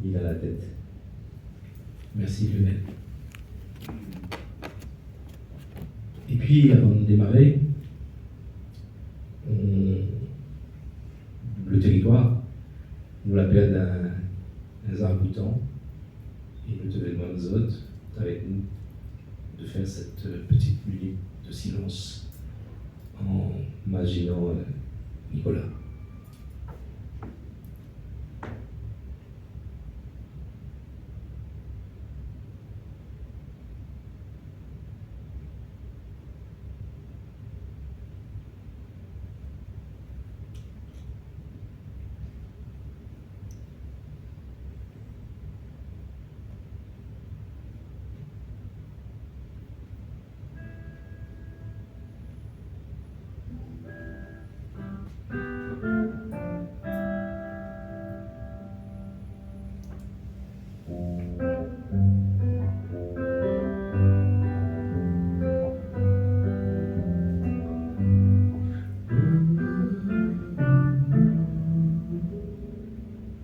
Il a la tête. Merci Lionel. Et puis, avant de démarrer, le territoire nous l'appelle un arc-bouton. Et nous te demandons avec nous de faire cette petite minute de silence en imaginant Nicolas.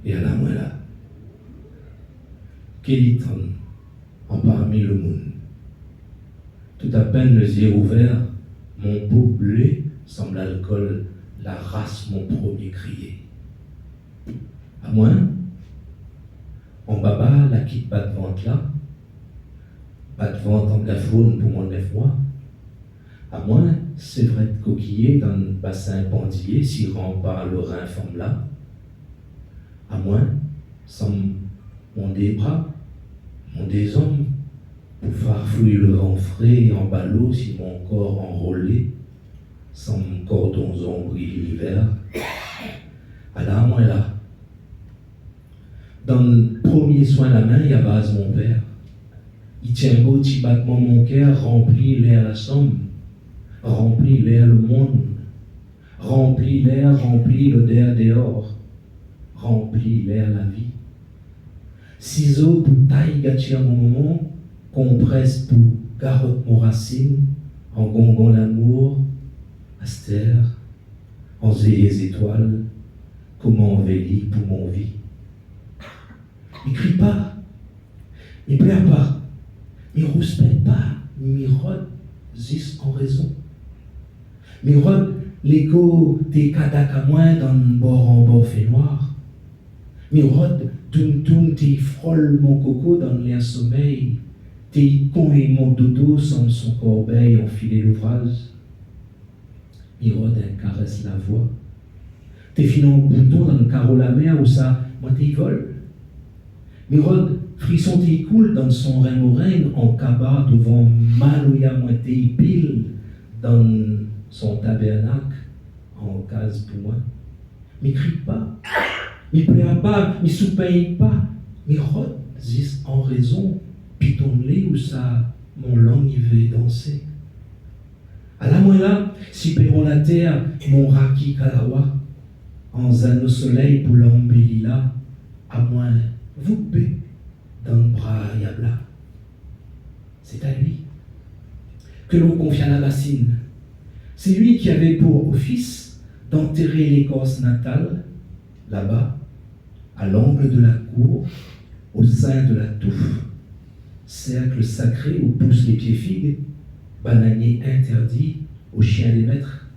Et à la moi là, Kéliton, en parmi le monde. Tout à peine les yeux ouverts, mon beau bleu semble alcool, la race mon premier crier. À moins, en baba, la quitte pas de vente là, pas de vente en gafaune pour mon 9 mois. À moins, c'est vrai de coquiller dans le bassin pendillé, si rempart le rein forme là. À moins, sans mon des bras, mon des hommes, pour farfouiller le vent frais en ballot si mon corps enrôlé, sans mon cordon ombris l'hiver. À là, moi là. Dans le premier soin la main, il y a base mon père. Il tient beau petit battement mon cœur, remplit l'air la somme, remplit l'air le monde, remplit l'air, remplit l'odeur dehors, remplit l'air la vie. Ciseaux pour taille gâchir mon moment, compresse pour garotte mon racine, en gongon l'amour, astère, en les étoiles, comment envélie pour mon vie. Il crie pas, il pleure pas, il rouspète pas, il rôde, zis en raison. Il rôde l'écho des kadak à moins dans le bord en bord fait noir. Il rôde doum t'y frôle mon coco dans l'air sommeil, t'y con et mon dodo sans son corbeil enfilé l'ouvrage. Il rôde un caresse la voix. T'es filant bouton dans le carreau la mer où ça, moi t'y vole. Mirod, frisson t'y coule dans son rein oreille en cabas devant Maloya moitié pile dans son tabernacle en case pour moi. Mais crie pas, mais pleure pas, mais soupaye pas, mais rôde, zis en raison, pitonne-les où ça, mon langue y veut danser. À la moi là, si payeront la terre, mon raki kalawa, en zan au soleil pour l'embellila, à moins vous bé dans le bras yabla. C'est à lui que l'on confia la bassine. C'est lui qui avait pour office d'enterrer l'écorce natale, là-bas, à l'angle de la cour, au sein de la touffe. Cercle sacré où poussent les pieds figues, bananier interdit aux chiens des maîtres.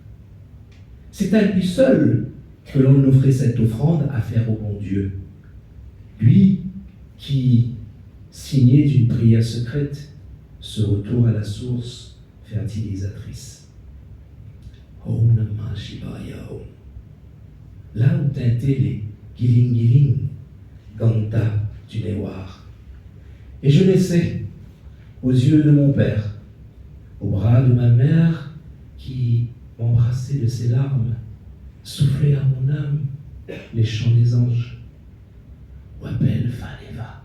C'est à lui seul que l'on offrait cette offrande à faire au bon Dieu. Lui qui signait d'une prière secrète ce retour à la source fertilisatrice. Om Namah Shivaya Om. Là où tintaient les giling Ganta du Néwar. Et je laissais, aux yeux de mon père, au bras de ma mère qui m'embrassait de ses larmes, souffler à mon âme les chants des anges. Wapel Faneva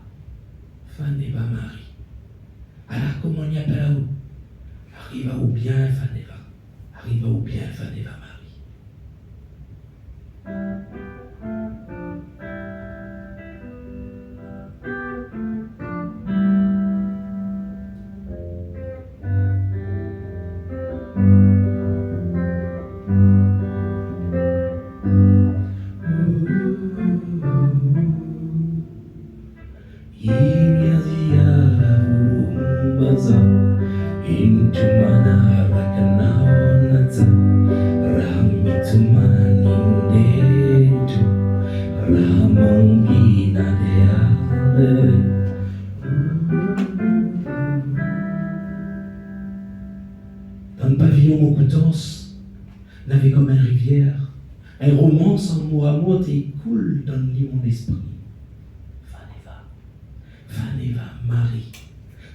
Marie. Alors comment on y appelle à où? Arriva ou bien Faneva. Arriva ou bien Faneva Marie. Ramangina Dea. Dans le pavillon mon coutances, navé comme une rivière, un roman sans mot à mot et coule dans le lit mon esprit. Vaneva, Marie.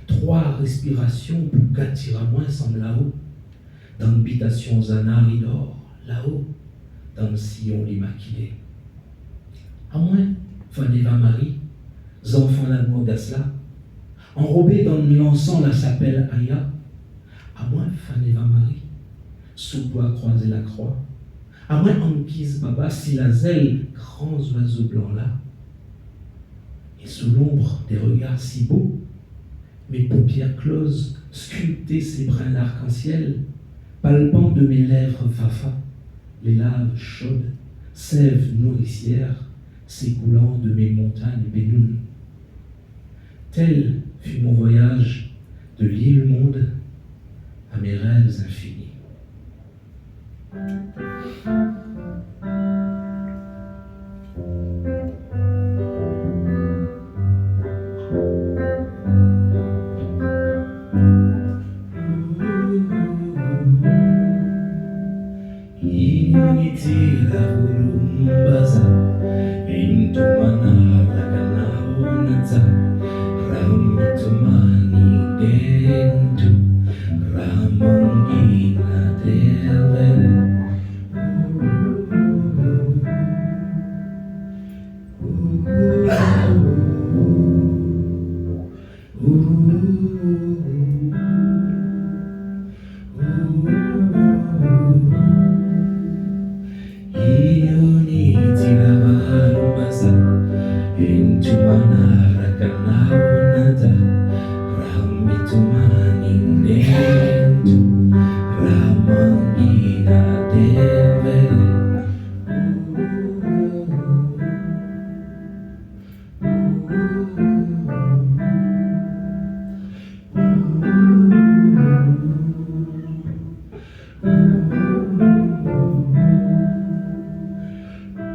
3 respirations pour qu'attire à moins semble là-haut. Dans l'habitation Zanari d'or, là-haut, dans le sillon l'immaculé. À moins, Vaneva Marie, enfants l'amour d'Asla, enrobé dans l'encens la s'appelle Aya. À moins, Vaneva Marie, sous bois croiser la croix. À moins, Anquise Baba, si la zèle, grands oiseaux blancs là. Et sous l'ombre des regards si beaux, mes paupières closes, sculptées ces brins d'arc-en-ciel, palpant de mes lèvres fafa, les laves chaudes, sève nourricière, s'écoulant de mes montagnes bénounes. Tel fut mon voyage de l'île monde à mes rêves infinis.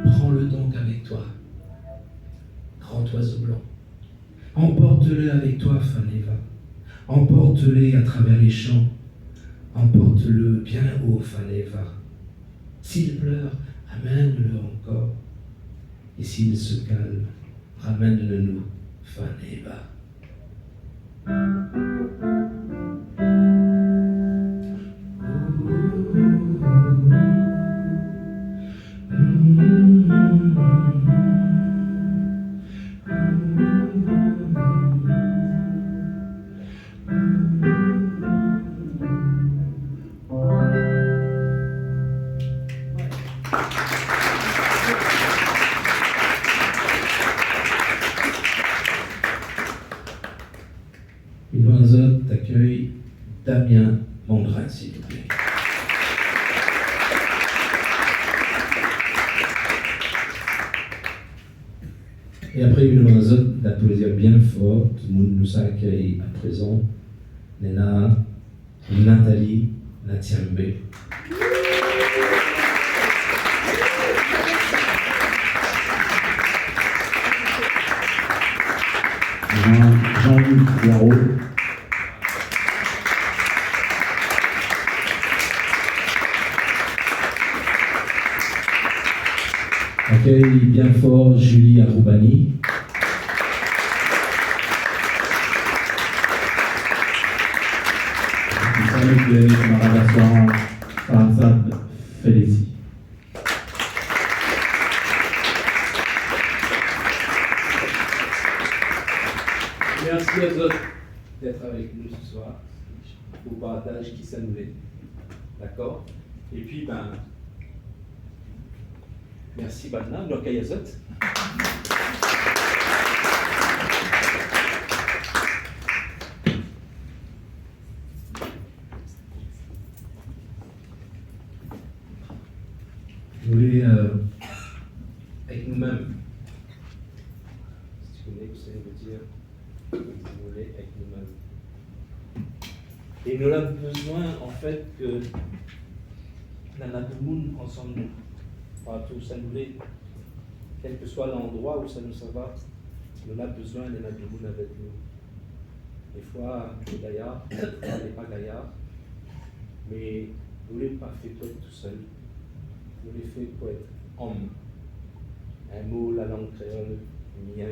Prends-le donc avec toi, grand oiseau blanc. Emporte-le avec toi, Vaneva. Emporte-le à travers les champs. Emporte-le bien haut, Vaneva. S'il pleure, amène-le encore. Et s'il se calme, ramène-le nous, Vaneva. Une accueille Damien Mondrin, s'il vous plaît. Et après une oiseau d'un plaisir bien fort, tout le monde nous accueille à présent, Nena, Nathalie Natiambe. Jean-Luc Garot. Accueille bien fort Julie Aroubani. Salut de camarade Farzad Félicie. Merci à vous d'être avec nous ce soir au partage qui s'annulait. D'accord? Et puis, merci Badna, Lokayazot. Je voulais, avec nous-mêmes, si tu connais, vous savez me dire, vous voulez, avec nous-mêmes. Et nous avons besoin, en fait, que Nana tout le monde ensemble, pas tous annulés, quel que soit l'endroit où ça nous va, nous avons besoin de notre monde avec nous. Des fois, nous sommes gaillards, des fois, on n'est pas gaillards, mais nous ne l'avons pas fait pour être tout seul. Nous l'avons fait pour être homme. Un mot, la langue créole, mien,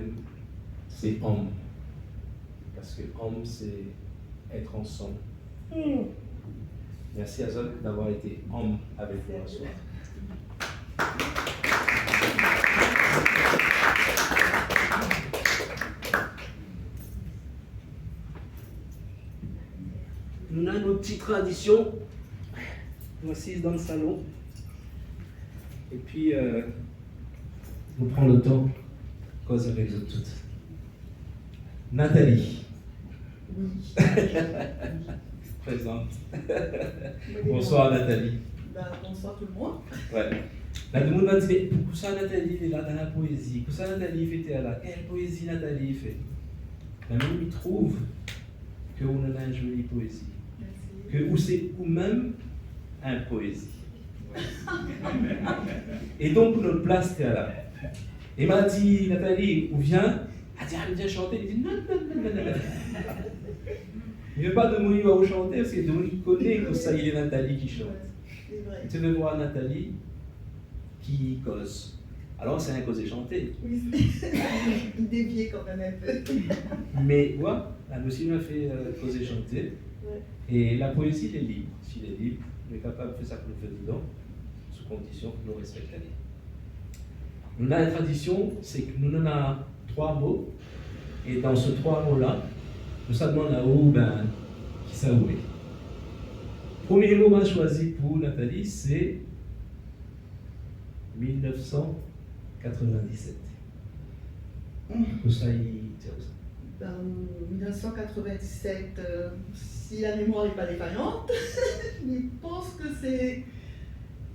c'est homme. Parce que homme, c'est être ensemble. Merci à Zod d'avoir été homme avec nous ce soir. Nous avons nos petites traditions. Nous assise dans le salon. Et puis, nous prenons le temps de causer avec vous toutes. Nathalie. Oui. Présente. Bonsoir Nathalie. Bonsoir tout le monde. Ouais. Là, tout le monde va dire, pour ça Nathalie est là dans la poésie. Pour ça Nathalie fait là. Quelle poésie Nathalie fait? Mais même il trouve que on a une jolie poésie. Merci. Que ou c'est ou même un poésie. Et donc notre place était là. Et m'a dit Nathalie, où vient? Elle dit, viens chanter. Il dit non. Il ne veut pas de moi il va chanter parce que il connaît que ça il est Nathalie qui chante. C'est vrai. Tu veux voir Nathalie qui cause. Alors c'est un cause chanter. Oui, il déviait quand même un peu. Mais voilà, elle aussi m'a fait causer chanter. Ouais. Et la poésie, elle est libre. S'il est libre, on est capable de faire ça pour le faire dedans, sous condition que nous respectons. Nous avons la tradition, c'est que nous avons 3 mots, et dans ces 3 mots-là, nous savons là où, qui ça où est. Premier mot que choisi pour Nathalie, c'est 1997. Où ça y tient ça? En 1997, si la mémoire n'est pas défaillante, je pense que c'est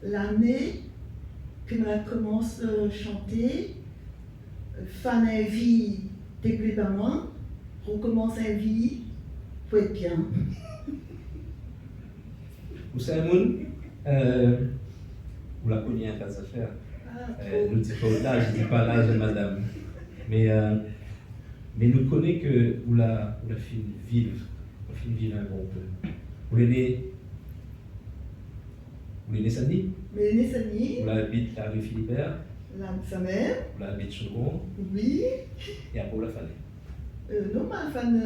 l'année que nous avons commencé à chanter. Fin de vie, déplaît par moi, recommence à vie, faut être bien. Vous savez, vous la connaissez un tas d'affaires. Nous ne disons pas l'âge, je ne dis pas l'âge de madame. Mais nous connaissons que vous la fait vivre un bon peu. Vous l'avez né samedi? Mais né samedi. Vous l'habitez la rue Philibert? Sa mère. Vous l'habitez Chaudron? Oui. Et après, vous la fallait? Non, ma fan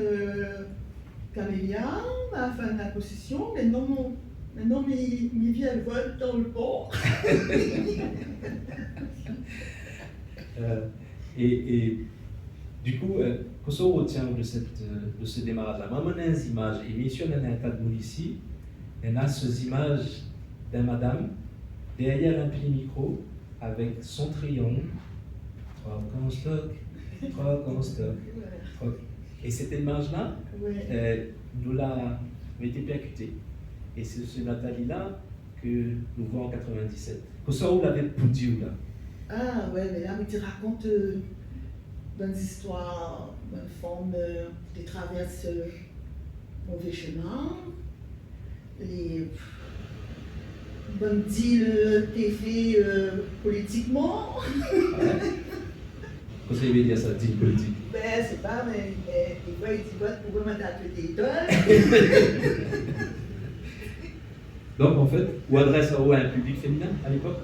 Camélia, ma fan la possession, maintenant mes vies elles volent dans le port. Et du coup, qu'est-ce qu'on retient de ce démarrage-là? Moi, on a des images, et bien sûr, on a un tas de monde ici, on a ces images d'une madame derrière un petit micro avec son triangle, 3 en stock, 3 en stock. Et cette image-là, nous l'a été percutée. Et c'est ce Nathalie-là que nous voyons en 97. Qu'est-ce que vous l'avez pour dire là? Ah ouais, mais là, tu racontes bonnes histoires, bonnes formes, des traverses mauvais chemin, les bonnes deals t'es fait politiquement. Qu'est-ce que ça veut dire ça, deal politique? Ben, c'est pas, mais des fois, ils disent vote pour vraiment t'appeler d'école. Donc en fait, ou adresse à un public féminin à l'époque?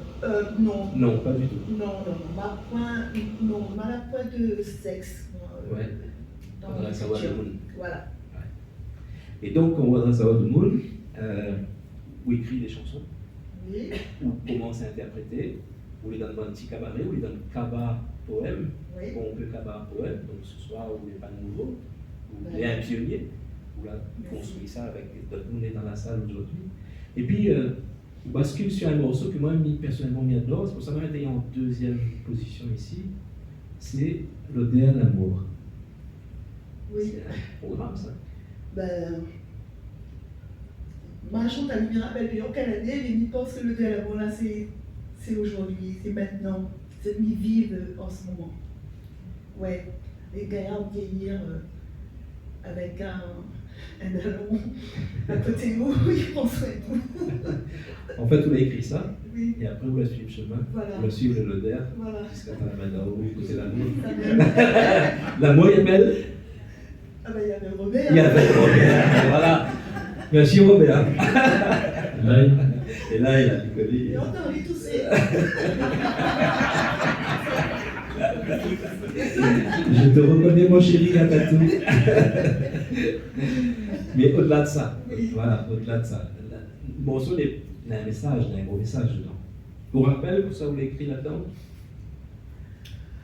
Non. Non, pas du tout. Non, ma point de sexe. Ouais. Dans Adresse à l'écriture. monde. Voilà. Ouais. Et donc, on adresse à monde, où écrit des chansons, Oui. où commence à interpréter, où les donne un petit cabaret, où les donne cabas poème, Oui. où on peut cabas poème, donc ce soir où il n'est pas nouveau, où il est Ouais. un pionnier, où là, il construit ça avec d'autres monde dans la salle aujourd'hui. Et puis, on bascule sur un morceau que moi, personnellement, j'adore, c'est pour ça que j'ai été en 2e position ici, c'est l'Odeur d'amour. Oui. C'est un programme, ça. Ben, ma chante à me rappelle bien canadien, mais je pense que le dialogue là, c'est aujourd'hui, c'est maintenant, c'est mis vive en ce moment. Ouais, les gaillards vieillir avec un un ballon à côté de vous, il prend soin de vous. En fait, vous l'avez écrit ça, Oui, et après, vous la suivez le chemin, voilà. vous la suivez le Loder, Voilà. jusqu'à Talamadaou, côté l'amour. Ça vient. L'amour est belle. Ah ben, il y avait Robert. Il y avait Robert, voilà. Merci Robert. Là, Et là, il a décollé. Et encore, il toussait. Je te reconnais, mon chéri Katatou. Mais au-delà de ça, Oui. voilà, au-delà de ça, le morceau, il y a un message, il y a un gros message dedans. Vous vous rappelez que ça, vous l'avez écrit là-dedans?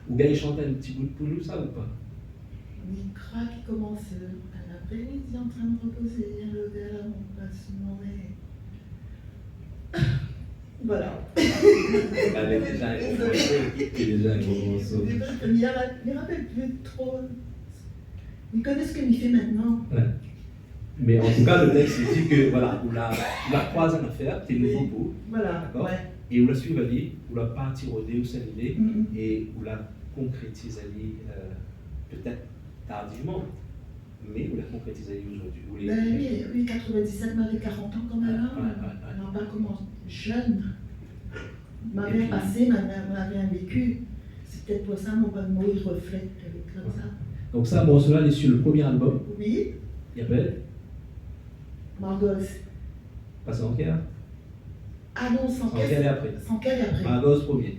Ou bien il chante un petit bout de Poulou, ça ou pas? Micra qui commence à l'après-midi en train de reposer, le verre à mon passement. Voilà. Avec déjà un gros morceau, et déjà un gros morceau. Je ne rappelle plus trop. Il connaît ce qu'il fait maintenant. Ouais. Mais en tout cas, le texte il dit que voilà, vous la croisez en affaire, c'est nouveau pour vous, Voilà. d'accord? Ouais. Et vous la suivez, vous la partie rodée ou cette idée, Mhm. et vous la concrétisez peut-être tardivement, mais vous la concrétisez aujourd'hui. Vous les- Ben oui, 97 m'avait 40 ans quand même. Ouais, ouais, ouais. Alors pas comment jeune. Ma Et mère puis- passée, ma mère avait un vécu. C'est peut-être pour ça mon bon mot il reflète comme ça. Donc ça, bon, cela est sur le premier album, Oui, il appelle Margos. Pas sans cœur. Ah non, sans Sans cœur et caisse. après. Sans caisse et après. Margos premier.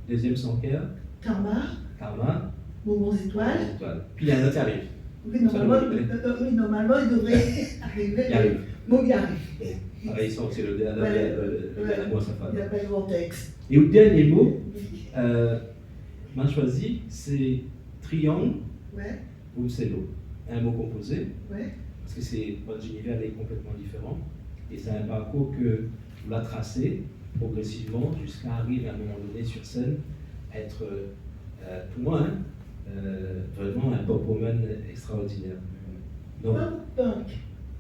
Deuxième sans cœur, Karma, Karma, Bonbons étoiles. étoile. Puis il y a un autre qui arrive. Oui, normalement, Ça, oui, normalement, il devrait arriver. Il arrive. Bon, il arrive. Pareil, c'est le dernier mot à sa femme. Il n'a pas le bon texte. Et le dernier mot, Oui. m'a choisi, c'est triangle Ouais, ou cello. Un mot composé, ouais. parce que c'est votre univers est complètement différent. Et c'est un parcours que vous la tracez progressivement jusqu'à arriver à un moment donné sur scène, être, pour moi, vraiment un pop woman extraordinaire. Donc, Punk.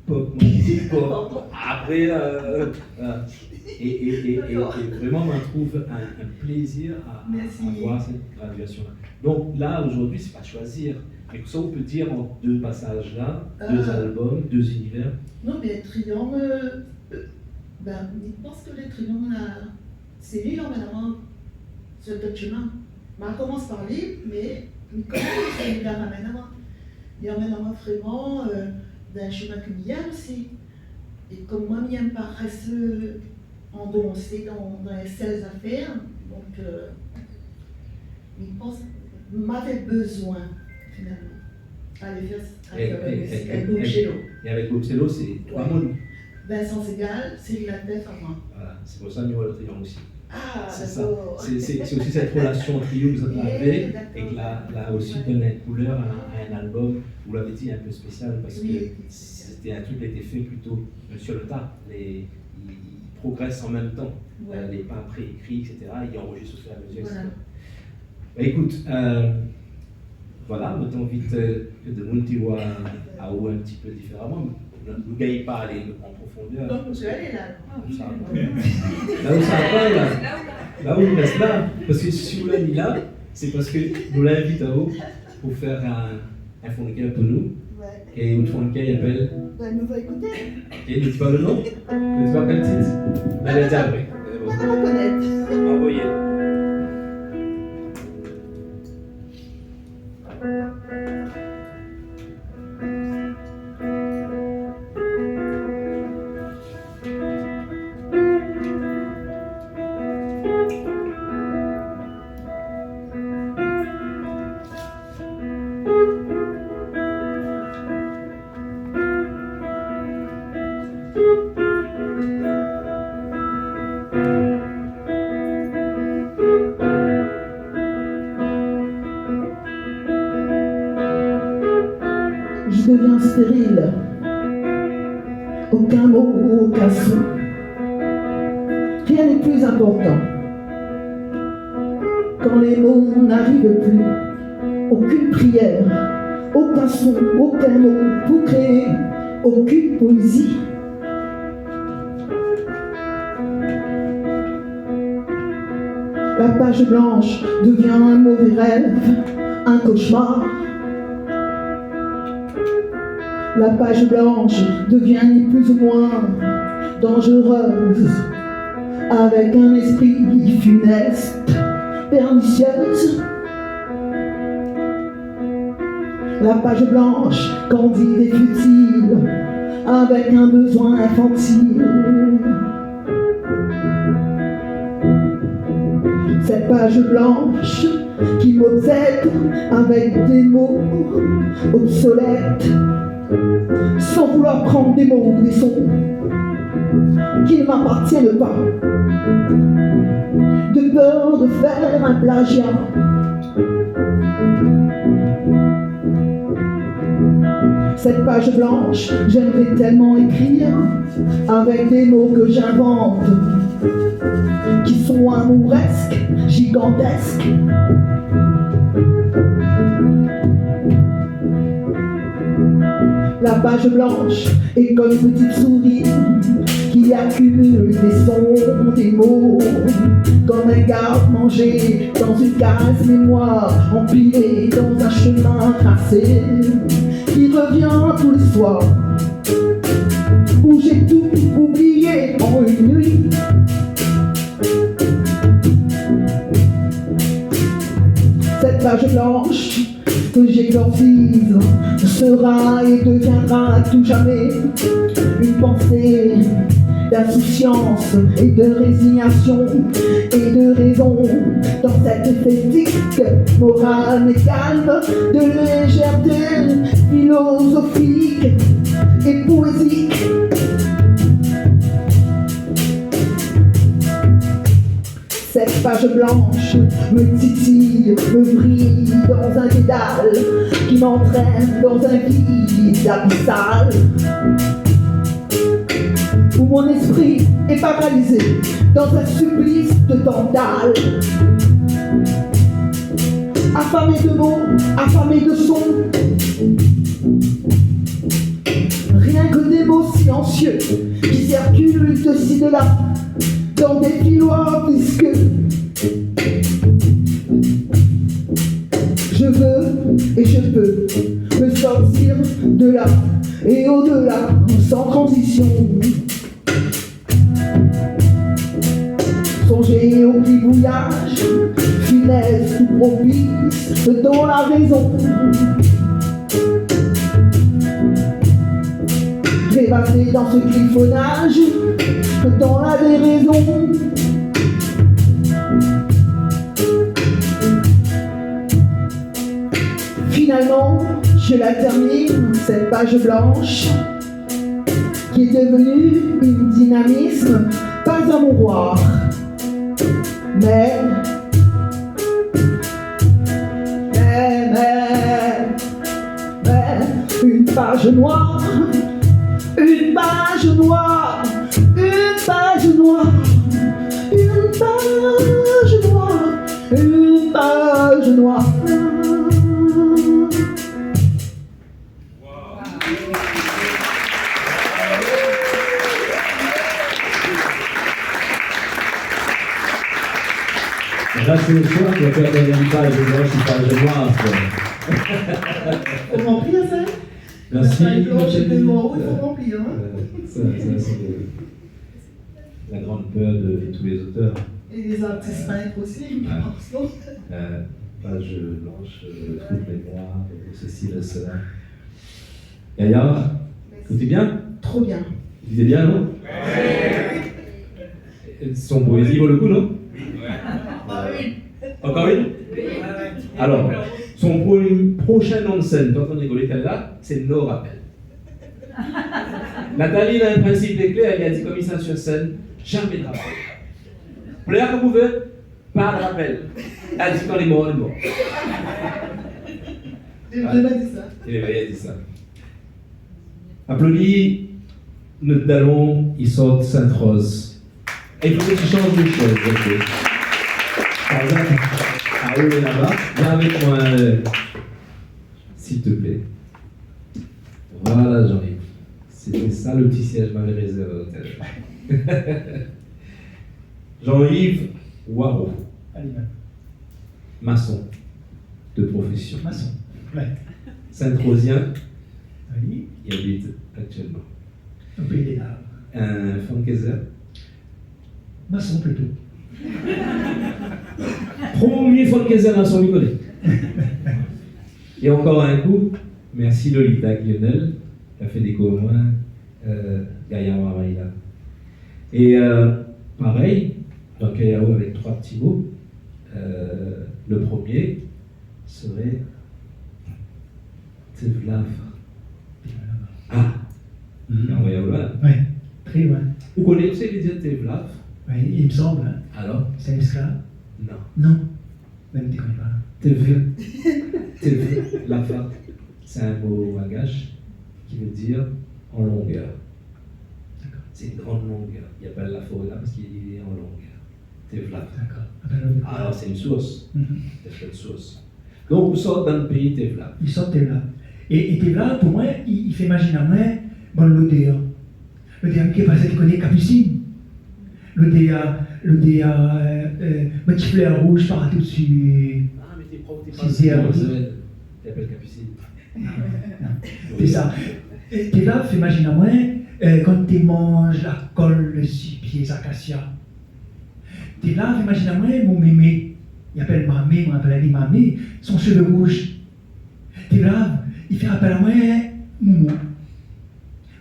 pop, musique pop. Après, voilà. Et vraiment, on trouve un plaisir à Merci. voir cette graduation-là. Donc là, aujourd'hui, c'est pas choisir. Mais ça, on peut dire en deux passages-là, deux albums, deux univers. Non, mais Triangle, ben, je pense que les Triangles, c'est lui l'emmènement sur le chemin. Ben, on commence par lui, mais il commence à lui l'emmènement. Il emmène vraiment d'un chemin culinaire aussi. Et comme moi, je n'aime pas rester endoncé dans les 16 affaires, donc il pense m'avait besoin finalement à aller faire un cello. Et avec Bob Cello, c'est trois mots. Vincent Segal, Cyril Latef à moi. Voilà, c'est pour ça que nous avons le triangle aussi. Ah, C'est ça. d'accord. C'est aussi cette relation trio que vous avez D'accord. et que là aussi donne une couleur à un album, vous l'avez dit, un peu spécial parce que Oui. c'était un truc qui a été fait plutôt sur le tas. Ils progressent en même temps, Ouais. les pas préécrits, etc. Ils enregistrent au fur et à mesure, etc. Voilà. Bah, écoute, voilà, mettons vite que de Montiwa à où un petit peu différemment. Nous ne gagnons pas à aller en profondeur. Donc, je vais aller là. Ça va. Là où ça va, là où il reste là. Parce que si vous l'avez mis là, c'est parce que nous l'invitons pour faire un fond de cœur pour nous. Ouais. Et le fond de cœur, il appelle. Ben, nous va écouter. Et ne dis pas le nom, ne dis pas quel titre. Allez, dis après. On va reconnaître. Envoyez. Je deviens stérile. Aucun mot, aucun son. Rien n'est plus important. Quand les mots n'arrivent plus, aucune prière, aucun son, aucun mot pour créer aucune poésie. La page blanche devient un mauvais rêve, un cauchemar. La page blanche devient ni plus ou moins dangereuse, avec un esprit funeste, pernicieuse. La page blanche, candide et futile, avec un besoin infantile. Cette page blanche qui m'obsède avec des mots obsolètes, sans vouloir prendre des mots ou des sons qui ne m'appartiennent pas, de peur de faire un plagiat. Cette page blanche, j'aimerais tellement écrire avec des mots que j'invente, qui sont amouresques, gigantesques. La page blanche est comme une petite souris qui accumule des sons, des mots, comme un garde-manger dans une case mémoire, empilée dans un chemin tracé, qui revient tous les soirs, où j'ai tout oublié en une nuit. Cette page blanche que j'exorcise sera et deviendra à tout jamais une pensée d'insouciance et de résignation et de raison dans cette esthétique morale mais calme de légèreté philosophique et poétique. Cette page blanche me titille, me brille dans un dédale qui m'entraîne dans un vide abyssal où mon esprit est paralysé dans un supplice de tantale. Affamé de mots, affamé de sons, rien que des mots silencieux qui circulent de ci de là dans des filoirs visqueux. Je veux et je peux me sortir de là et au-delà sans transition. Songer au gribouillage funeste ou propice dans la raison. Rêvasser dans ce griffonnage dans la déraison. Finalement, je la termine, cette page blanche, qui est devenue une dynamisme, pas un mouroir, mais une page noire, une page noire, une page noire, une page noire, une page noire. Là, c'est le soir qui va faire des page blanche ou page noire. Faut remplir ça. Merci. La page blanche et des mots, il faut remplir. Ça c'est la grande peur de tous les auteurs. Et les artistes peintres aussi. Page blanche, troupe mémoire, ceci, cela. Gaillard, écoutez bien? Trop bien. Vous disiez bien, non? Son poésie vaut le coup, non? Encore une? Alors, son prochain nom de scène, quand on rigolait là, c'est No Rappel. Nathalie a un principe clair, elle a dit comme ça sur scène, jamais de rappel. Plaire comme vous voulez, pas de rappel. Elle dit quand les morts, les morts. J'ai jamais dit ça. Il a dit ça. Applaudis notre dallon, il sort de Sainte-Rose. Et il faut que tu changes de choses. Okay. Par exemple, à haut et là-bas, viens avec moi, s'il te plaît. Voilà, Jean-Yves. C'était ça le petit siège que m'avait réservé à l'hôtel. Jean-Yves Waro. Maçon de profession. Maçon, ouais. Saint-Rosien. Oui, y habite actuellement. au pays des Laves. Un Funkeser. Maçon plutôt. Premier Funkeser dans son Nicolet. Et encore un coup, merci Lolita Lionel, qui a fait découvrir moi Gaïa Maraïla. Et pareil, dans Kayao avec 3 petits mots, le premier serait Tevlav. Ah, envoyez là. Oui, très loin. Vous connaissez les dire Tevlav? Oui, il me semble, hein. Alors? C'est un esclave? Non. Non, même tu ne connais pas. Tevlav, c'est un mot wagash qui veut dire en longueur. C'est une grande longueur. Il n'y a pas la forêt là parce qu'il est en longueur. Tevlav. D'accord. Alors c'est une source. Mhm. C'est une source. Donc vous sortez dans le pays Tevlav. Il sort Tevla. Et Tevla, pour moi, il fait imaginer à moi, bon, l'Odéa. L'Odéa qui est passé, tu connais Capucine. L'Odéa, petit fleur rouge partout dessus. Ah, mais t'es propre, t'es Si, pas c'est un- T'appelles Capucine. C'est ça. Et Tevla fait imaginer à moi, quand tu manges la colle, le 6 pieds acacia. Tevla fait imaginer à moi, mon mémé. Il appelle Mamé, on appelle Ali Mamé, son cheveu rouge. Tevla, il fait appel à moi, Moumou.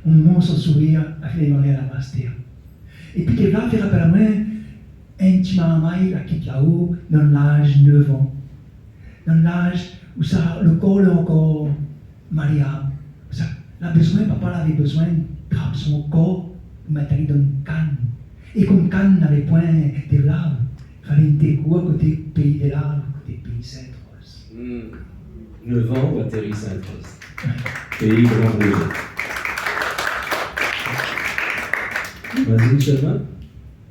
Moumou, son sourire, a fait démarrer à la master. Et puis Tevla fait appel à moi, un petit maman, la quitte là-haut, dans l'âge de 9 ans. Dans l'âge où ça, le corps est encore malléable. Ça, papa avait besoin de grapper son corps, mettre dans une canne. Et comme canne n'avait point de larves, il fallait une déco à côté pays des larves, à côté pays Sainte-Rose. 9 ans ou atterri Sainte-Rose. Pays Grand Rouge. Vas-y, chemin.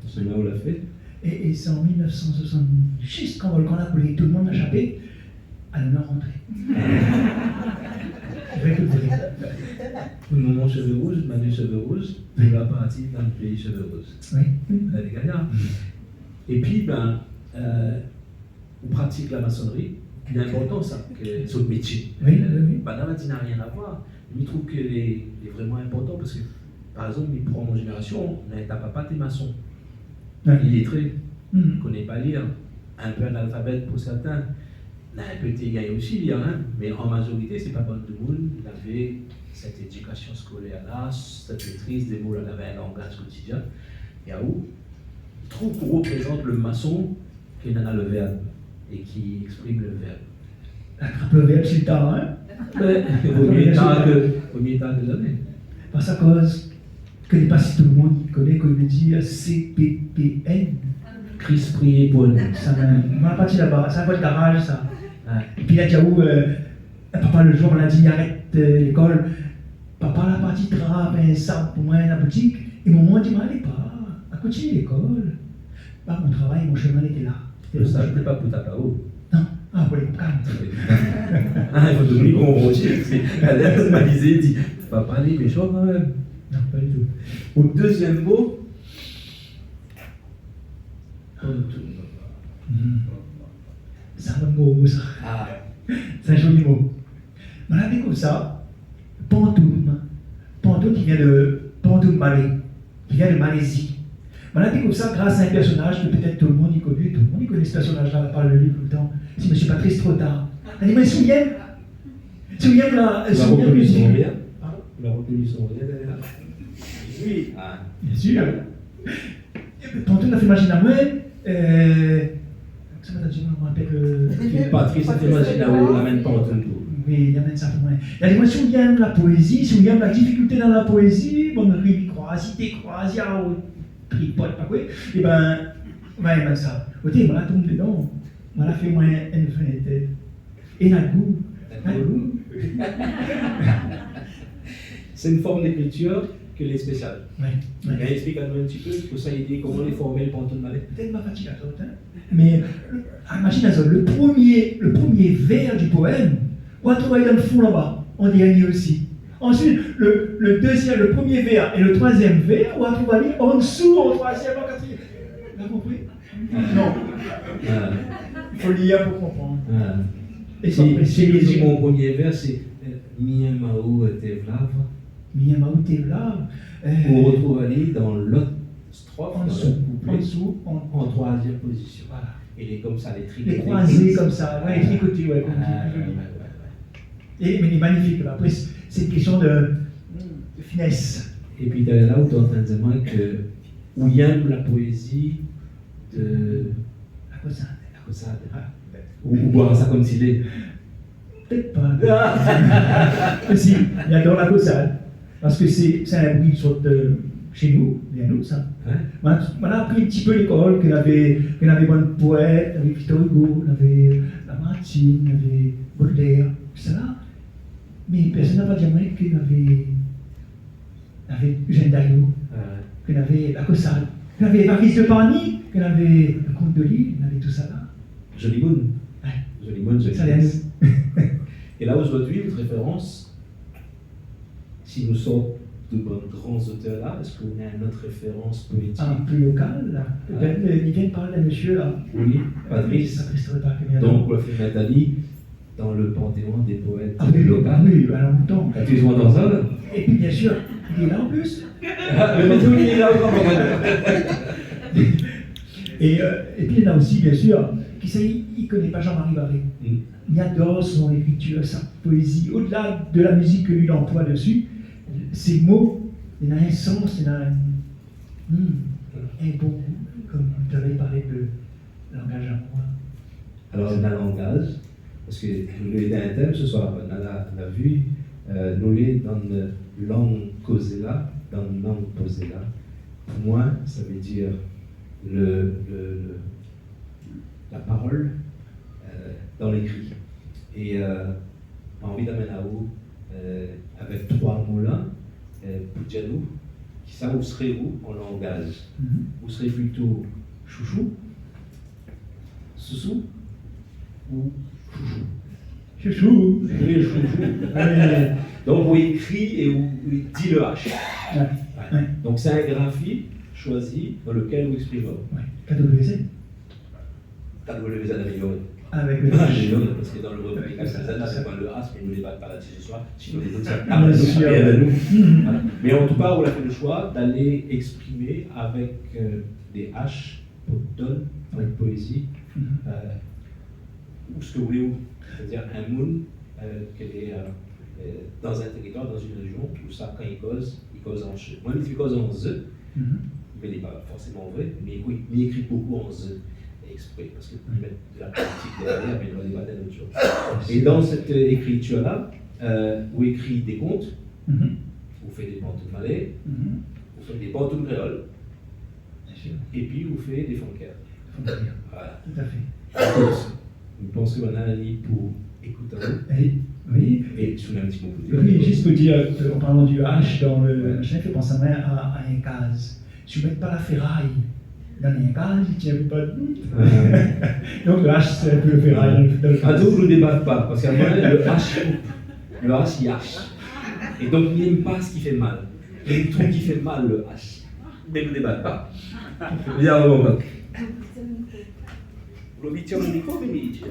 Chemin, on l'a fait. Et c'est en 1966, quand le volcan a coulé, tout le monde a échappé, à la rentrée. Je vais tout vous dire. Pour le moment, cheveux rouges, Manu cheveux rouges, on va partir dans le pays cheveux rouges. Oui. On a des gagnants. Et puis, on pratique la maçonnerie. C'est important ça, que c'est le métier. Oui, oui. Banamati n'a rien à voir. Mais il trouve qu'il est vraiment important parce que, par exemple, il prend mon génération, on a ta papa, t'es maçon. Ouais. Il est très, Mhm. il ne connaît pas lire, un peu analphabète pour certains. Il a un peu été aussi lire, hein, mais en majorité, c'est pas bon de monde. Il avait cette éducation scolaire-là, cette maîtrise des mots, il avait un langage quotidien. Et à où il trouve qu'on représente le maçon qui en a le verbe et qui exprime le verbe. La grappe le verbe, c'est le temps, hein. Il vaut mieux tard que jamais. Parce à cause, je ne connais pas si tout le monde connaît, qu'on veut dire CPPN. Christ prier pour nous. Ça m'a parti là-bas, c'est un peu de garage, ça. Ouais. Et puis là, où papa, le jour, on a dit, il arrête l'école. Papa, la partie trappe un sac pour moi dans la boutique. Et maman dit, allez pas, à continuer l'école. Bah, mon travail, mon chemin était là. Le stage n'était pas pour ta haut. Non, ah, pour les calme. Ah, il faut oublier qu'on rocher. Elle m'a dit, dit, papa, il est méchant quand même. Non, pas du tout. Au deuxième mot, C'est un bon mot, ça. ah, C'est un joli mot. On a découvert ça, Pantoum. Pantoum qui vient de Pantoum Malais, qui vient de Malaisie. On a découvert ça grâce à un personnage que peut-être tout le monde y connaît. Tout le monde y connaît ce personnage-là, on parle de lui tout le temps. C'est M. Patrice Trottard. Elle dit, mais souviens la reconnaissance musique. bien. La reconnaissance bien, elle est là. Oui. Ah. Bien sûr. Pantoum a fait imaginer à moi. Ça m'a dit, on m'appelle. Patrice, c'était imagine à vous, la même pas en tout. Oui, il y a même ça pour moi. Il y a des mots, si on aime la poésie, si on aime la difficulté dans la poésie, bon, on y croit, si t'es crois, si on tripote, pas quoi, et ben, on va aimer ça. Ok, voilà, tombe dedans, voilà, fait moi une fenêtre. Et n'a goût. C'est une forme d'écriture que les spéciales. Oui. Elle explique à nous un petit peu pour ça aider comment les former le panton de Malais. Peut-être ma fatigue à l'autre, hein. Mais imagine le premier vers du poème, on va trouver dans le fond là-bas, en dernier aussi. Ensuite, le premier vers et le troisième vers, on va trouver en dessous, en troisième, en quatrième. Vous avez compris? Non. Il faut lire pour comprendre. Et c'est Si précieux. je dis mon premier vers, c'est Mien Mao Tevlav. Miyamaou Tevla, On retrouve Ali dans l'autre strophe, en dans dessous, le couplet, en dessous, en troisième position. voilà. Et les comme ça, les Les tricotés. croisés comme ça, ouais, les tricotés, ouais, comme Ah, dit, ouais, joli. ouais. Et, mais il est magnifique. Là. Après, c'est une question de finesse. Et puis là où tu es en train de dire moi, que où il y a la poésie de À quoi ça la Caussade. Ou boire ça comme s'il est. Peut-être pas. Mais si, il adore la Caussade. Parce que c'est un bruit qui sort de chez nous, bien nous, ça. Hein? On a appris un petit peu l'école, qu'on avait bon poète, on avait Victor Hugo, on avait Lamartine, on avait Baudelaire, tout ça là. Mais personne n'a pas dit à moi qu'on avait Eugène Daillot, qu'on avait la Caussade, qu'on avait Évariste de Parny, qu'on avait le Comte de Lille, on avait tout ça là. Joli Moon. Ouais. Joli Moon, Joli Ça Moon. laisse. Et là aujourd'hui, votre référence, si nous sommes de bons grands auteurs là, est-ce qu'on a une autre référence poétique? Un peu local, là. Il vient de parler d'un monsieur là. Oui, Patrice. Patrice Repas, que bien Donc, on a fait Nathalie dans le panthéon des poètes ah oui, locaux. oui, à longtemps. Tu joues dans ça là? Et puis bien sûr, il est là en plus. Le météo, il est là encore. Et puis il y en a aussi, bien sûr, qui sait, il ne connaît pas Jean-Marie Barré. Mm. Il adore son écriture, sa poésie. Au-delà de la musique que lui emploie dessus, ses mots, il a un sens, il a un bon goût, comme tu avais parlé de langage amoureux. Alors, on a le langage, parce que nous avons un thème ce soir, on a vu, nous sommes dans une langue causée là, dans une langue posée là. Pour moi, ça veut dire la parole dans l'écrit. Et envie d'amener à vous avec trois mots là, pour dire nous, ça vous serez où en langage? Vous serez plutôt chouchou, soussou ou chouchou? Chouchou. Oui, chouchou. Ouais. Donc vous écrit et vous dit le H. Ouais. Ouais. Donc c'est un graphie choisi dans lequel vous exprimez. Ouais. KWZ. KWZ amélioré. Avec le Amélioré, parce que dans le repas KWZ, là c'est pas le H, mais nous ne débattons pas là-dessus ce soir. Sinon les autres, ça Bien sûr. avec nous. Voilà. Mais en tout cas, on a fait le choix d'aller exprimer avec des H pour donner avec poésie. Ou ce que vous voulez, c'est-à-dire un moon qui est dans un territoire, dans une région, où ça, quand il cause en che. Moi, il cause en ze, mais il n'est pas forcément vrai, mais il écrit beaucoup en ze, exprès, parce qu'il met de la politique derrière, mais il va débattre d'une autre chose. Et dans cette écriture-là, vous écrivez des contes, vous faites des pantounes malais, vous faites des pantounes créoles, et puis vous faites des funkers. Voilà. Tout à fait. Écoute, je pense qu'on a un livre pour écouter. Oui. Et je voulais un petit mot pour dire. Oui, juste pour dire, en parlant du H dans le machin, fait penser à un gaz. Si vous ne mettez pas la ferraille dans un gaz, il ne tient pas debout. Donc le H, c'est un peu le ferraille. À nous, je ne débatte pas, parce qu'à un moment donné, le H, il hache. Et donc, il n'aime pas ce qui fait mal. Il trouve qui fait mal, le H. Mais je ne débatte pas. Bien, on va. Vous tire mon micro, mais il tire.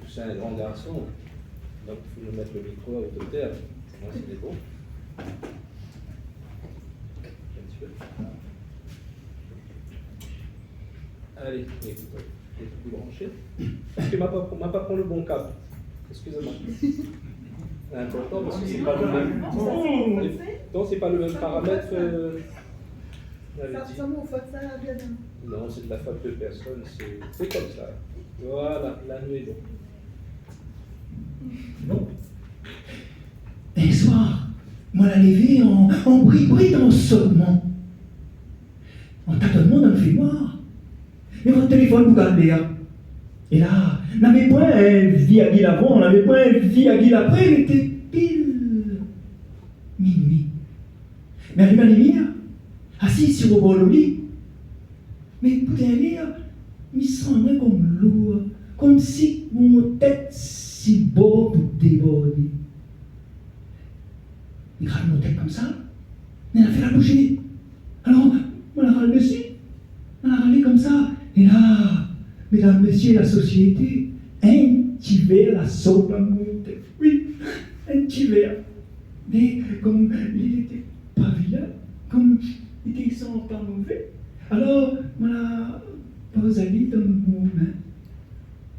C'est un grand garçon, donc il faut lui mettre le micro à haute hauteur. Moi, c'est bon. Un petit peu. Allez, écoute, je vais tout brancher. Parce que m'a pas pris le bon câble. Excusez-moi. C'est important parce que c'est pas le même. Non, c'est pas le même paramètre. Ça ressemble au faute ça bien. Non, c'est de la faute de personne. C'est comme ça. Voilà, la nuit est bon. Non. Un soir, moi la levé en bruit dans le saumon. En tâtonnement dans le fumoir. Mais mon téléphone vous garde l'air. Et là, n'avait point un vie à guille avant, n'avait point un vie à guille après, il était pile minuit. Mais allumé la lumière, assis sur le bord du lit. Mais écoutez un lire, il sens moi comme lourd, comme si mon tête si beau pour déborder. Il gratte mon tête comme ça, il a fait la bouger. Alors, on l'a râlé dessus, on l'a râlé comme ça. Et là, mesdames, messieurs, la société, un petit verre la saute dans mon tête. Oui, un petit verre. Mais comme il n'était pas vilain, comme il était sans pas mauvais, alors on l'a posé dans mon main.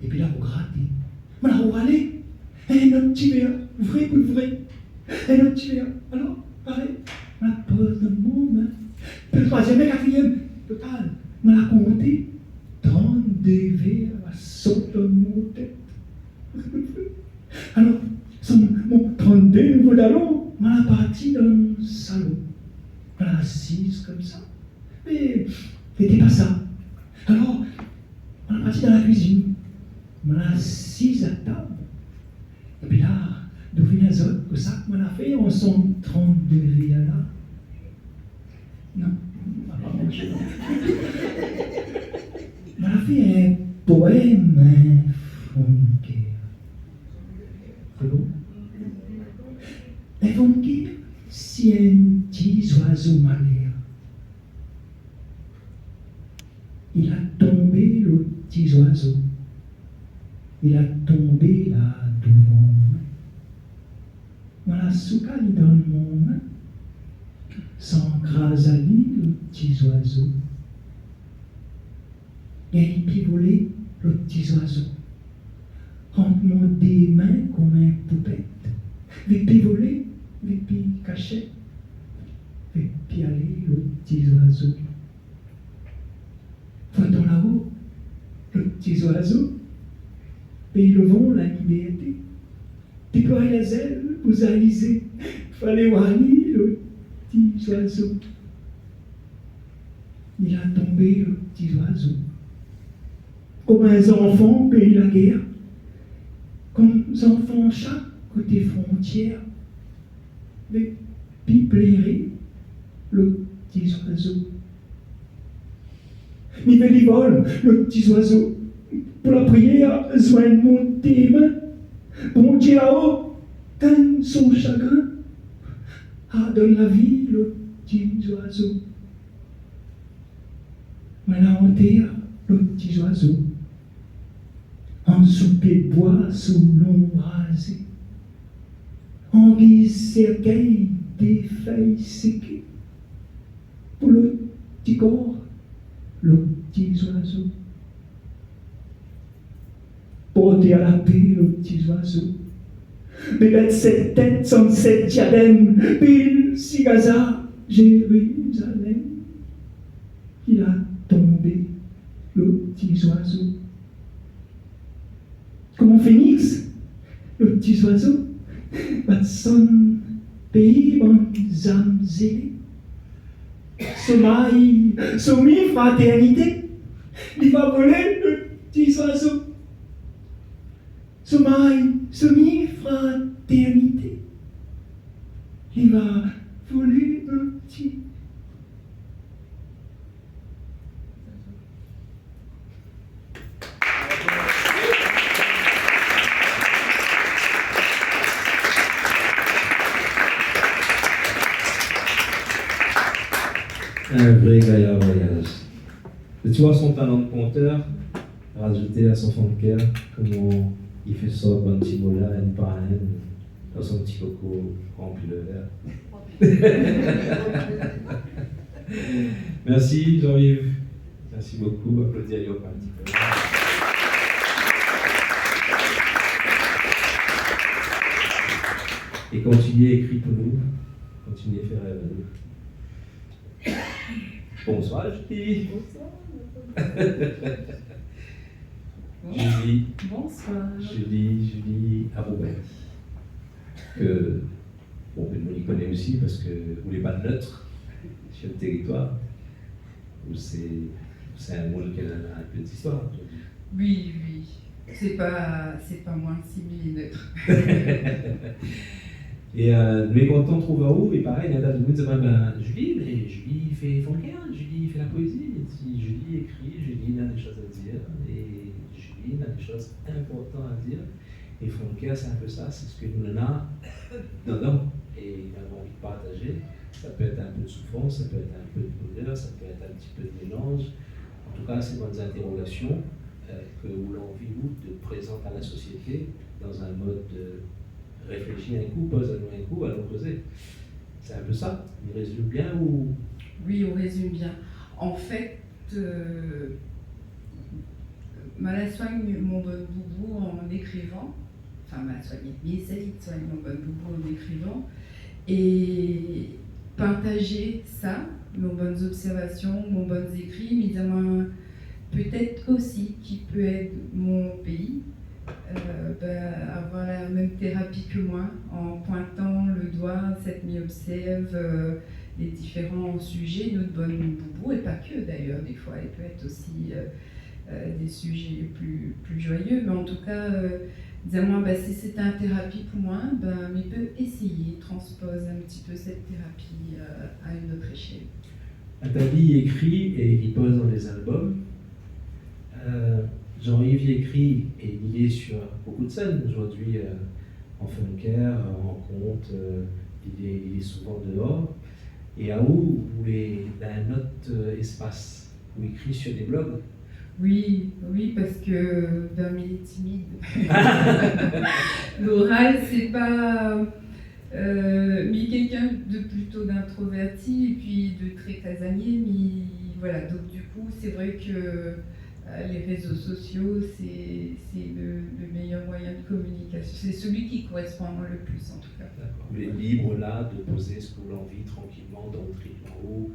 Et puis là, on grattait. On l'a râlé. Un autre petit verre, vrai pour vrai. Un autre petit verre. Alors, pareil, on la pose dans mon main. Puis le troisième et quatrième, total, on l'a compté. 32 verres à sauter dans mon tête. Alors, mon 32 nouveau d'allons, on l'a parti dans le salon. On l'a assise comme ça. Mais c'était pas ça. Alors, on l'a parti dans la cuisine. On l'a assise à table. Et puis là, devinez les autres, que ça qu'on a fait ensemble 32 verres là. Non, on n'a pas mangé. On a fait un poème, un funker. C'est bon? Un funker, si un petit oiseau malheur. Il a tombé le petit oiseau. Il a tombé là devant moi. Voilà, soukali dans mon main, sans grasali le petit oiseau. Et il pivolait le petit oiseau. Entre mon des mains comme un poupette. Il pivolait, il cachait. Et puis aller le petit oiseau. Voit-on là-haut, le petit oiseau, pays le vent, la liberté. Déployer les ailes, vous aviser. Fallait voir le petit oiseau. Il a tombé le petit oiseau. Comme un enfant pays la guerre. Comme un enfant chaque côté frontière. Mais piplérer le petit oiseau. Il fait les vols, le petit oiseau. Pour la prière, besoin de monter les mains. Bon Dieu là-haut, dans son chagrin, donne la vie le petit oiseau. Voilà en terre le petit oiseau, en souper de bois sous l'ombre rasée, en guise cercueil des feuilles séquées, pour le petit corps, le petit oiseau. Porter à la paix le petit oiseau. Mais mettre cette tête sans cette diadème, pile, si Gaza, Jérusalem. Il a tombé le petit oiseau. Comme un phénix, le petit oiseau, bat son pays en âme zélée. Sommeil, sommeil, fraternité, il va voler le petit oiseau. Sommeil, semi-fraternité. Il va voler un petit. Un vrai gaillard voyage. Et tu vois son talent de conteur, rajouté à son fond de cœur, comment il fait ça, un petit mot là, une par une, dans son petit coco rempli le verre. Merci Jean-Yves, merci beaucoup, applaudis à Yop un petit peu. Et continuez à écrire pour nous, continuez à faire rêver. Bonsoir Julie. Julie. Bonsoir. Julie Aroubet. Que bon, nous y connaît aussi parce que vous n'êtes pas neutre sur le territoire. C'est un monde qui a un peu d'histoire. Oui. C'est pas moins si millimètre. Et mais quand on trouve où, et pareil, il y a des gens qui disent Julie, mais Julie fait Fonker, Julie fait la poésie, et Julie écrit, Julie a des choses à dire, et Julie a des choses importantes à dire. Et Fonker, c'est un peu ça, c'est ce que nous en avons dedans, et nous avons envie de partager. Ça peut être un peu de souffrance, ça peut être un peu de bonheur, ça peut être un petit peu de mélange. En tout cas, c'est dans des interrogations que nous avons envie, nous, de présenter à la société dans un mode de réfléchir un coup, pose un coup, allons causer. C'est un peu ça. Il résume bien ou... Oui, on résume bien. En fait, m'a soigne mon bon boubou en écrivant. Enfin, m'a soigné. Il essaye de soigner mon bon boubou en écrivant. Et partager ça, mes bonnes observations, mes bons écrits, mais peut-être aussi qui peut être mon pays, avoir la même thérapie que moi, en pointant le doigt, cette m'y-observe, les différents sujets, notre bonne boubou, et pas que d'ailleurs, des fois, elle peut être aussi des sujets plus joyeux, mais en tout cas, si c'est une thérapie pour moi, il peut essayer, transpose un petit peu cette thérapie à une autre échelle. Atabi écrit et il pose dans des albums. Jean-Yves écrit et il est sur beaucoup de scènes aujourd'hui, en funker, en conte, il est souvent dehors. Et à où dans un autre espace où il écrit sur des blogs. Oui, parce que il est timide. L'oral, c'est pas. Mais quelqu'un de plutôt d'introverti et puis de très casanier. Mais voilà, donc du coup, c'est vrai que les réseaux sociaux, c'est le meilleur moyen de communication. C'est celui qui correspond à moi le plus, en tout cas. D'accord. Vous êtes libre là de poser ce que vous l'envie tranquillement dans votre livre en haut.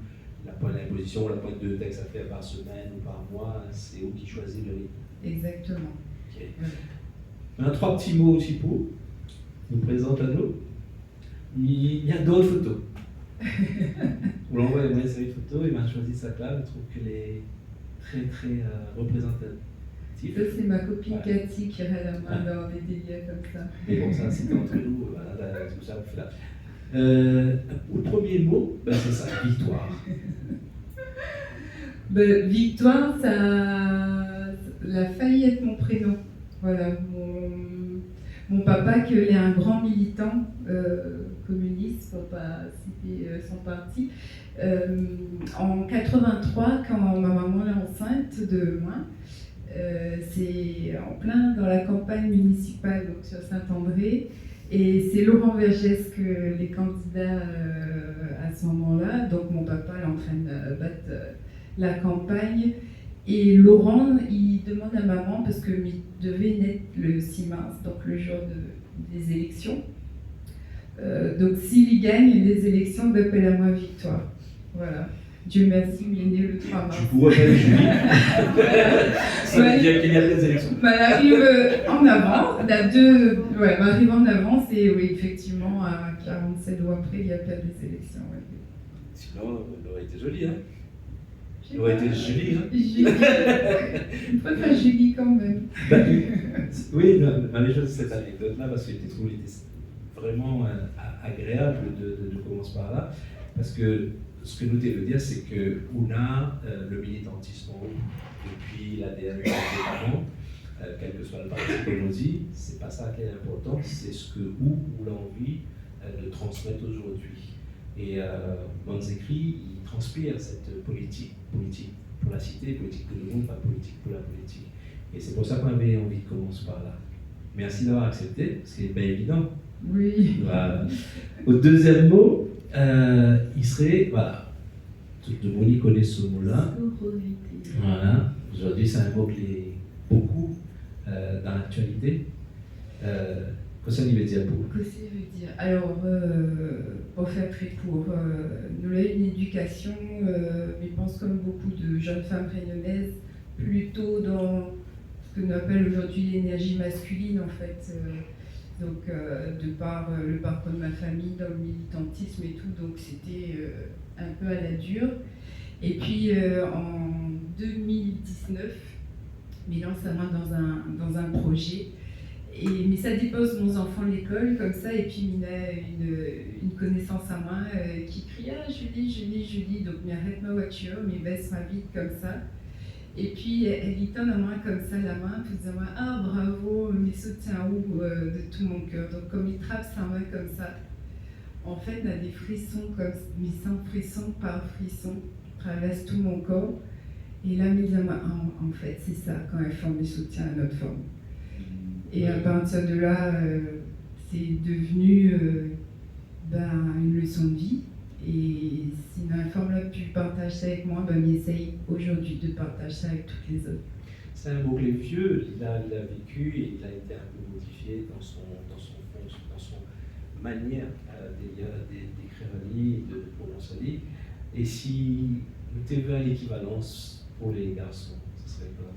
La pointe d'imposition, la pointe de texte à faire par semaine ou par mois, c'est vous qui choisissez le rythme. Exactement. Okay. Voilà. 3 petits mots aussi pour nous présente à nous. Il y a d'autres photos. Vous l'envoyez moi une série de photos, il m'a choisi ça là, je trouve qu'elle est très très représentative. Ça, c'est ma copine Cathy qui aurait la main dans des délires comme ça. Mais bon, ça c'est entre nous, voilà, tout ça, on fait là. Le premier mot, c'est ça, victoire. Victoire, ça a failli être mon prénom. Voilà, mon papa, qui est un grand militant communiste, pour pas citer son parti. En 83, quand ma maman est enceinte de moi, c'est en plein dans la campagne municipale, donc sur Saint-André. Et c'est Laurent Vergès que les candidats à ce moment-là, donc mon papa est en train de battre la campagne. Et Laurent, il demande à maman, parce qu'il devait naître le 6 mars, donc le jour des élections. Donc s'il gagne les élections, appelle à moi victoire. Voilà. Dieu merci, il est né le 3 mars. Tu pourrais faire Julie. Ça veut dire qu'il y a des élections. Elle arrive en avant, elle arrive en avance et oui, effectivement, à 47 ou après, il y a pas des élections. Ouais. Sinon, elle aurait été jolie, hein. Elle aurait été Julie, hein. Julie. Je préfère Julie quand même. Oui, les choses de cette anecdote-là, parce que je trouve vraiment agréable de commencer par là, parce que ce que nous devons dire, c'est qu'on a le militantisme depuis l'ADN de nos parents, quel que soit le parti qu'on nous dit, c'est pas ça qui est important, c'est ce que vous avez envie de transmettre aujourd'hui. Et Bonnes Écrits, il transpire cette politique pour la cité, politique pour le monde, pas politique pour la politique. Et c'est pour ça qu'on avait envie de commencer par là. Merci d'avoir accepté, c'est bien évident. Oui. Voilà. Au deuxième mot, il serait, voilà, tout le monde connaît ce mot-là. Voilà, aujourd'hui c'est un mot qui est beaucoup dans l'actualité. Qu'est-ce que ça veut dire pour Qu'est-ce que ça veut dire? Alors, pour faire très court, nous avons une éducation, mais je pense comme beaucoup de jeunes femmes réunionnaises, plutôt dans ce que nous appelle aujourd'hui l'énergie masculine en fait. Donc, de par le parcours de ma famille, dans le militantisme et tout, donc c'était un peu à la dure. Et puis en 2019, Milan ça va dans un projet. Mais ça dépose mon enfant à l'école, comme ça, et puis il a une connaissance à moi qui crie « Ah, Julie », donc il arrête ma voiture, il baisse ma vitre comme ça. Et puis elle lui tend à moi comme ça la main, puis disant « Ah, bravo, mes soutiens de tout mon cœur ». Donc comme il trappe sa main comme ça, en fait, on a des frissons comme ça, mais sans frisson par frisson, traverse tout mon corps. Et là, il dit à moi « En fait, c'est ça, quand elle forme mes soutiens à notre forme ». Et à partir de là, c'est devenu une leçon de vie. Et si l'informe a pu partager ça avec moi, il essaye aujourd'hui de partager ça avec toutes les autres. C'est un mot que les vieux, il a vécu et il a été un peu modifié dans son manière d'écrire un livre, de prononcer un livre. Et si nous avions l'équivalence pour les garçons, ce serait quoi?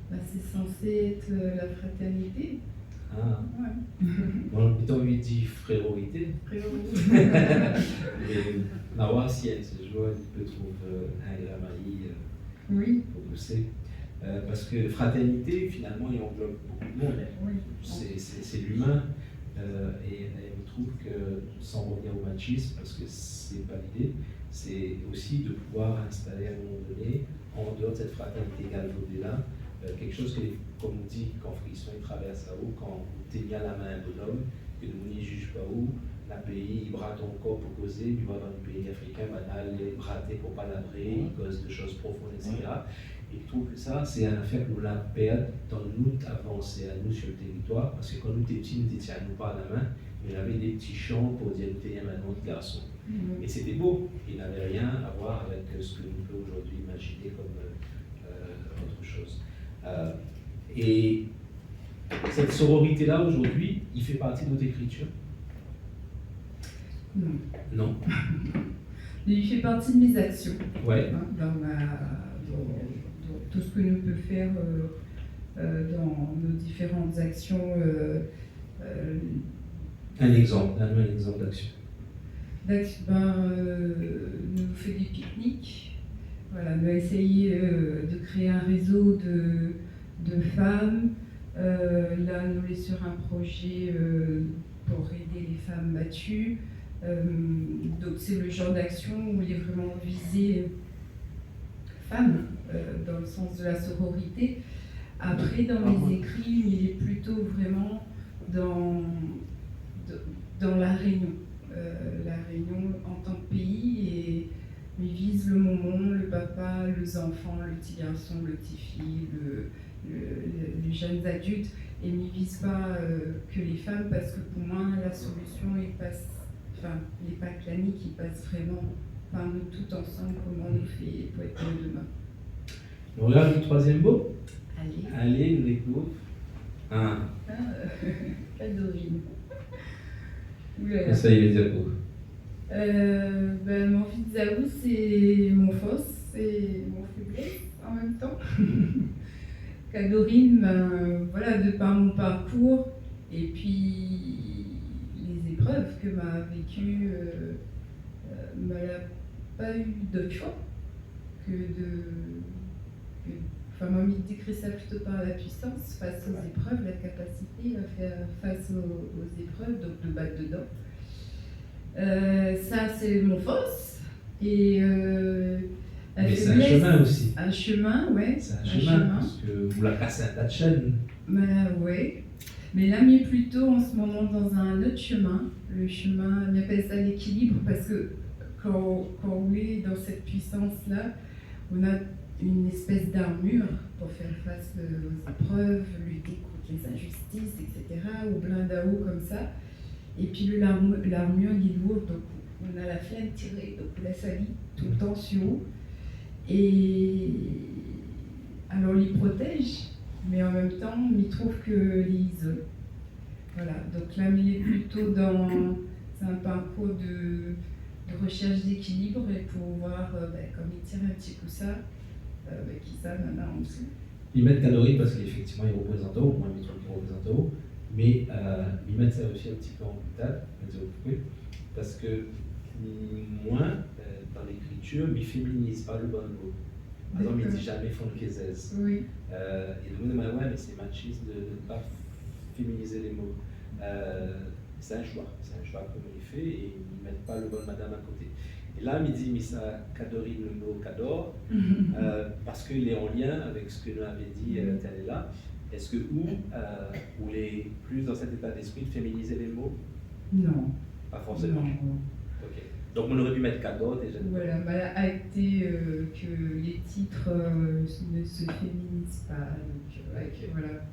C'est censé être la fraternité. Ah. Ouais. Bon, plutôt lui dit frérorité. Frérorité. Mais Marois, si elle se joue, elle peut trouver un et la Marie oui. pour bosser. Parce que fraternité, finalement, il englobe beaucoup de monde. Oui. C'est l'humain. Et je trouve que, sans revenir au machisme, parce que c'est pas l'idée, c'est aussi de pouvoir installer à un moment donné, en dehors de cette fraternité galvaudée-là, quelque chose que, comme on dit, quand Frisson il traverse à où, quand tu tiens la main à un bonhomme, que nous n'y juge pas où, la pays, il bras ton corps pour causer, tu vois, dans les pays africains, banal, les brater pour pas labrer, il cause de choses profondes, etc. Et je trouve que ça, c'est une affaire que nous la perdre dans nous avancer à nous sur le territoire, parce que quand nous étions petits, nous étions à nous par la main, mais il y avait des petits chants pour dire nous étions maintenant de garçons. Et c'était beau, il n'avait rien à voir avec ce que nous pouvons aujourd'hui imaginer comme autre chose. Et cette sororité-là, aujourd'hui, il fait partie de notre écriture? Non. Non. Il fait partie de mes actions. Ouais. Dans tout ce que nous pouvons faire dans nos différentes actions. Un exemple, donne-moi un exemple d'action. Nous faisons des pique-niques. Voilà, nous avons essayé de créer un réseau de femmes. Là, nous sommes sur un projet pour aider les femmes battues. Donc c'est le genre d'action où il est vraiment visé femmes, dans le sens de la sororité. Après, dans mes écrits, il est plutôt vraiment dans la Réunion. La Réunion en tant que pays, et il vise le momon, le papa, les enfants, le petit garçon, le petit fille, les jeunes adultes, et il ne vise pas que les femmes, parce que pour moi, la solution, il n'est pas clanique, il passe vraiment par nous tous ensemble, comment on fait pour être mieux demain. On regarde le troisième mot. Allez, nous découvre. Cadorine. Ça, il veut dire quoi? Mon fils Zaou, c'est mon force, c'est mon faiblesse en même temps. Cadorine, de par mon parcours et puis les épreuves que m'a vécues, n'a pas eu d'autre choix que moi, je décris ça plutôt par la puissance face aux épreuves, la capacité à faire face aux épreuves, donc de battre dedans. Ça, c'est mon force. Et mais c'est un chemin aussi. Un chemin, ouais. C'est un chemin, parce que vous la cassez un tas de chaînes. Ouais. Mais là, on est plutôt en ce moment dans un autre chemin. Le chemin, on appelle ça l'équilibre, parce que quand on est dans cette puissance-là, on a une espèce d'armure pour faire face aux épreuves, lutter contre les injustices, etc., ou blindao comme ça. Et puis l'armure, il est lourd, donc on a la flemme tirée, donc on la salit tout le temps sur haut. Et alors on les protège, mais en même temps, on y trouve que les isole. Voilà, donc là, il est plutôt dans un parcours de recherche d'équilibre, et pour voir, comme il tire un petit coup ça, qui ça, là en dessous. Ils mettent calories parce qu'effectivement, ils représentent haut, moi, ils représentent haut, mais ils mettent ça aussi un petit peu en boutade, parce que moi, dans l'écriture, ils ne féminisent pas le bon mot. Par exemple, ils ne disent jamais fonquezaise. Oui. Et donc, ouais, mais c'est machiste de ne pas féminiser les mots. C'est un choix comme il fait et ils ne mettent pas le bon madame à côté. Et là, il dit Missa Kadori le mot Kador, parce qu'il est en lien avec ce que nous avait dit Talela. Est-ce que vous voulez plus dans cet état d'esprit de féminiser les mots? Non. Pas forcément. Non. Ok. Donc on aurait pu mettre Kador déjà. Voilà, acter que les titres ne se féminisent pas. Donc, Ok. voilà.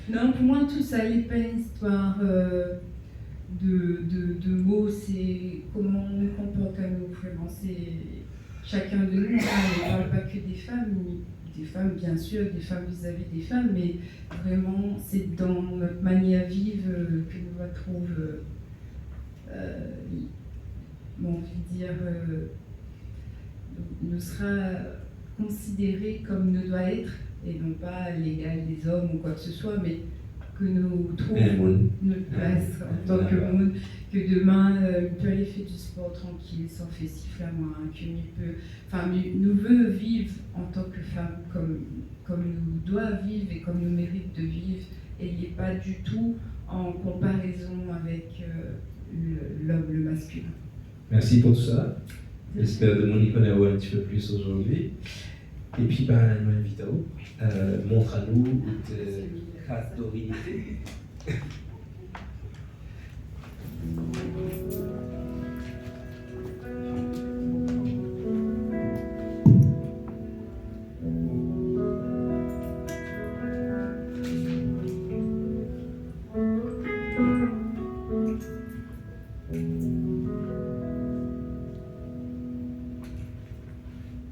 Non, pour moi, tout ça n'est pas une histoire de mots, c'est comment on nous comporte à nous, vraiment. C'est chacun de nous, on ne parle pas que des femmes, bien sûr, des femmes vis-à-vis des femmes, mais vraiment, c'est dans notre manière vive que nous retrouvons, nous sera considéré comme nous doit être, et non pas l'égal des hommes ou quoi que ce soit, mais que nous trouvons notre place en tant que monde, que demain, il peut aller faire du sport tranquille, sans faire siffler à moi, nous veut vivre en tant que femme comme nous doit vivre et comme nous mérite de vivre, et il n'est pas du tout en comparaison avec l'homme, le masculin. Merci pour tout ça. J'espère que nous y connaissons un petit peu plus aujourd'hui. Et puis, nous invitons, montre à nous votre cadorinité.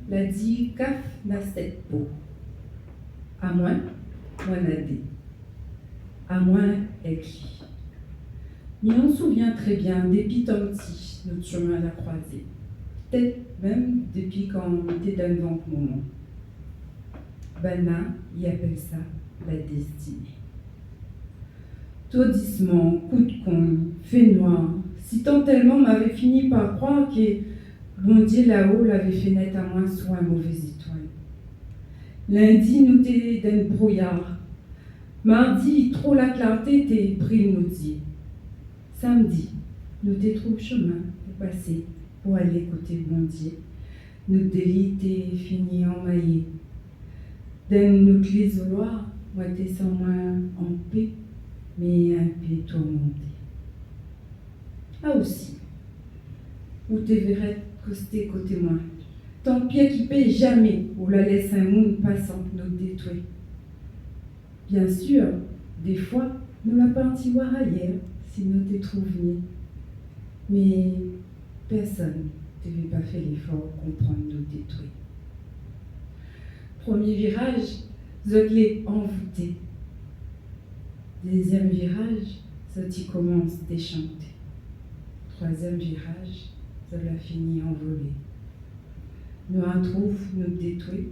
La dit caf n'a cette peau. À moins, moi nadé. À moins, écrit. Mais on se souvient très bien depuis tant petit, notre chemin à la croisée. Peut-être même depuis quand on était dans le ventre moment. Bana, y appelle ça la destinée. Taudissement, coup de con, fait noir, si tant tellement m'avait fini par croire que bon Dieu là-haut l'avait fait naître à moins soit un mauvais étoile. Lundi, nous t'es d'un brouillard. Mardi, trop la clarté t'es pris le naudier. Samedi, nous t'es trop chemin pour passer, pour aller côté bon Dieu. Nous délit t'es fini emmaillé. D'un nous l'isoloir, moi t'es sans moins en paix, mais un peu tourmenté. Ah aussi, où t'es verrais costé côté moi. Tant pis qui paye jamais, où la laisse un monde passant nous détruire. Bien sûr, des fois, nous la partie voir ailleurs, si nous t'es trouvé. Mais personne ne devait pas faire l'effort de comprendre nous détruire. Premier virage, je l'ai envoûté. Deuxième virage, je commence à déchanter. Troisième virage, je l'ai fini envolé. Nous en trouve, nous détruit.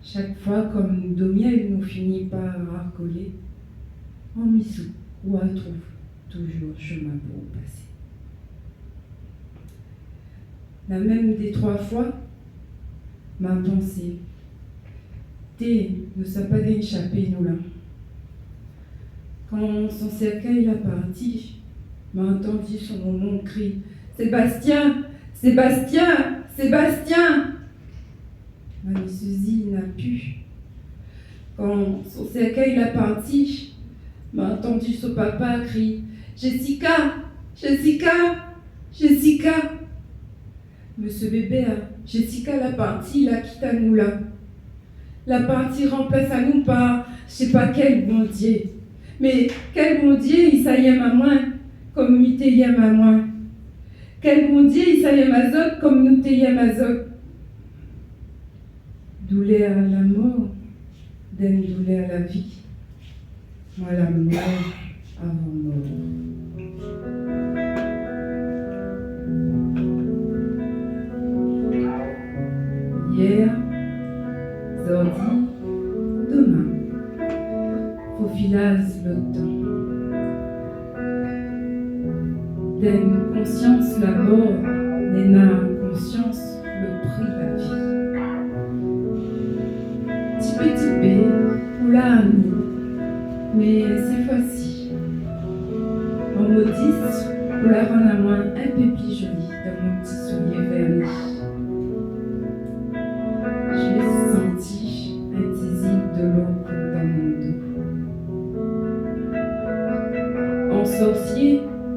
Chaque fois, comme de miel, nous finit par racoler. En missou, où on trouve toujours chemin pour passer. La même des 3 fois, ma pensée, nous sommes pas d'échapper, nous là. Quand son cercueil a parti, m'a entendu son nom cri Sébastien, Sébastien, Sébastien. Mamie Suzy n'a pu. Quand son cercueil a parti, m'a entendu son papa crier Jessica, Jessica, Jessica. Monsieur bébé, Jessica la partie, la quitte à nous là. La partie remplace à nous par je sais pas quel bon Dieu. Mais quel bon Dieu, il s'aime à moi, comme nous t'aime à moi. Quel bon Dieu, il s'aime à Zot, comme nous t'aime à Zot. Douleur à la mort, d'une douleur à la vie. Moi, la mort avant mort. Hier, aujourd'hui, demain. Faufilage le temps. D'une conscience la mort, n'est conscience le prix de la vie. Tipé, ou la amie, mais c'est fois-ci, en modiste, pour la rendre à moi un peu plus jolie dans mon petit soulier verni. J'ai senti un tisik de l'eau dans mon dos. En sorcier,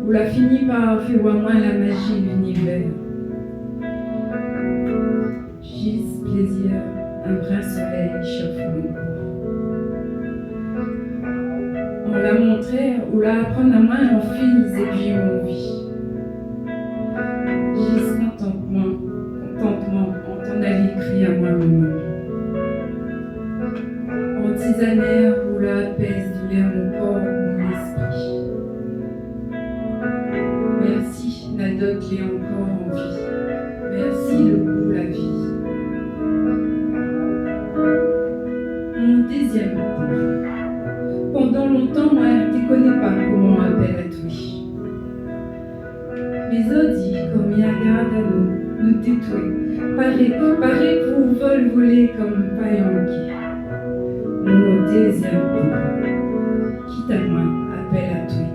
où l'a fini par faire à moi la magie de l'univers. Gis, plaisir, un brin soleil chauffe mon corps. On la montrait ou la apprendre à moi en fils et puis mon vie. Gis, contentement, entendre aller crier à moi maman. En tisanaire où la apaise douleur mon corps, mon esprit. Merci, Nadok est encore en vie. Merci, le goût, la vie. Mon deuxième coup. Pendant longtemps, moi, je ne connais pas comment on appelle à tout. Les autres disent, comme il y a garde à nous détruire. Pareil pour voler comme paillanquier. Mon deuxième coup. Quitte à moi, appelle à tout.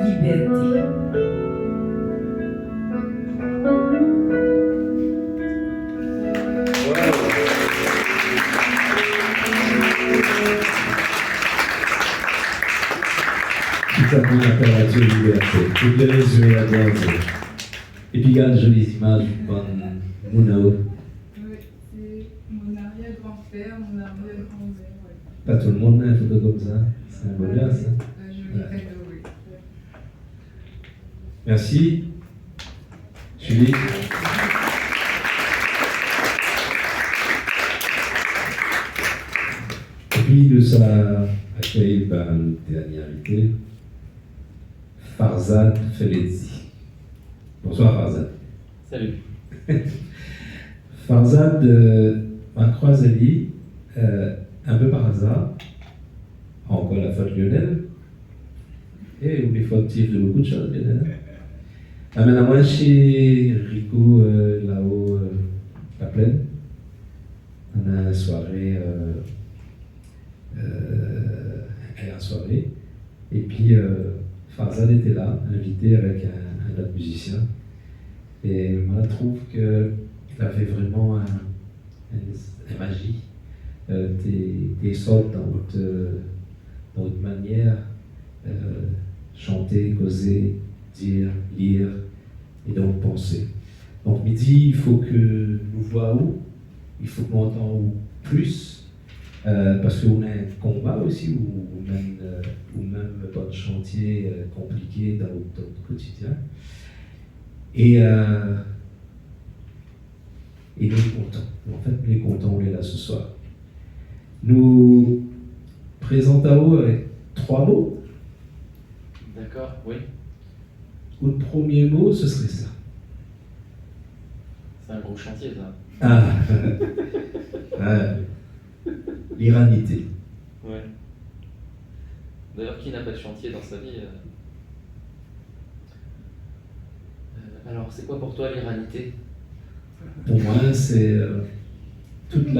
Liberté. Tout à fait appel à Dieu, liberté. Tout le résumer à Dieu. Et puis, regarde, jolies images, bonne Mounao. Oui, c'est mon arrière-grand-père, mon arrière-grand-mère. Ouais. Pas tout le monde a une photo comme ça. C'est un bonheur, ça. Un joli cadeau, oui. Merci. Julie. Et puis, nous sommes accueillis par une dernière invitée, Farzad Felezi. Bonsoir, Farzad. Salut. Farzad m'a croisé un peu par hasard, encore la faute Lionel, et oublie fautif de beaucoup de choses, Lionel. Amène moi chez Rico, là-haut, la plaine. On a une soirée, et puis Farzad était là, invité avec un autre musicien. Et moi, je trouve qu'il avait vraiment une magie. Des sortes dans votre manière, chanter, causer, dire, lire et donc penser. Donc, midi, il faut que nous voyons, il faut qu'on entende plus, parce qu'on a un combat aussi, ou même pas de chantier compliqué dans notre quotidien. Et nous sommes contents. En fait, nous sommes contents, on est là ce soir. Nous présentons avec 3 mots. D'accord, oui. Le premier mot, ce serait ça. C'est un gros chantier, ça. L'iranité. Ouais. D'ailleurs, qui n'a pas de chantier dans sa vie Alors, c'est quoi pour toi l'iranité? Pour moi, c'est toute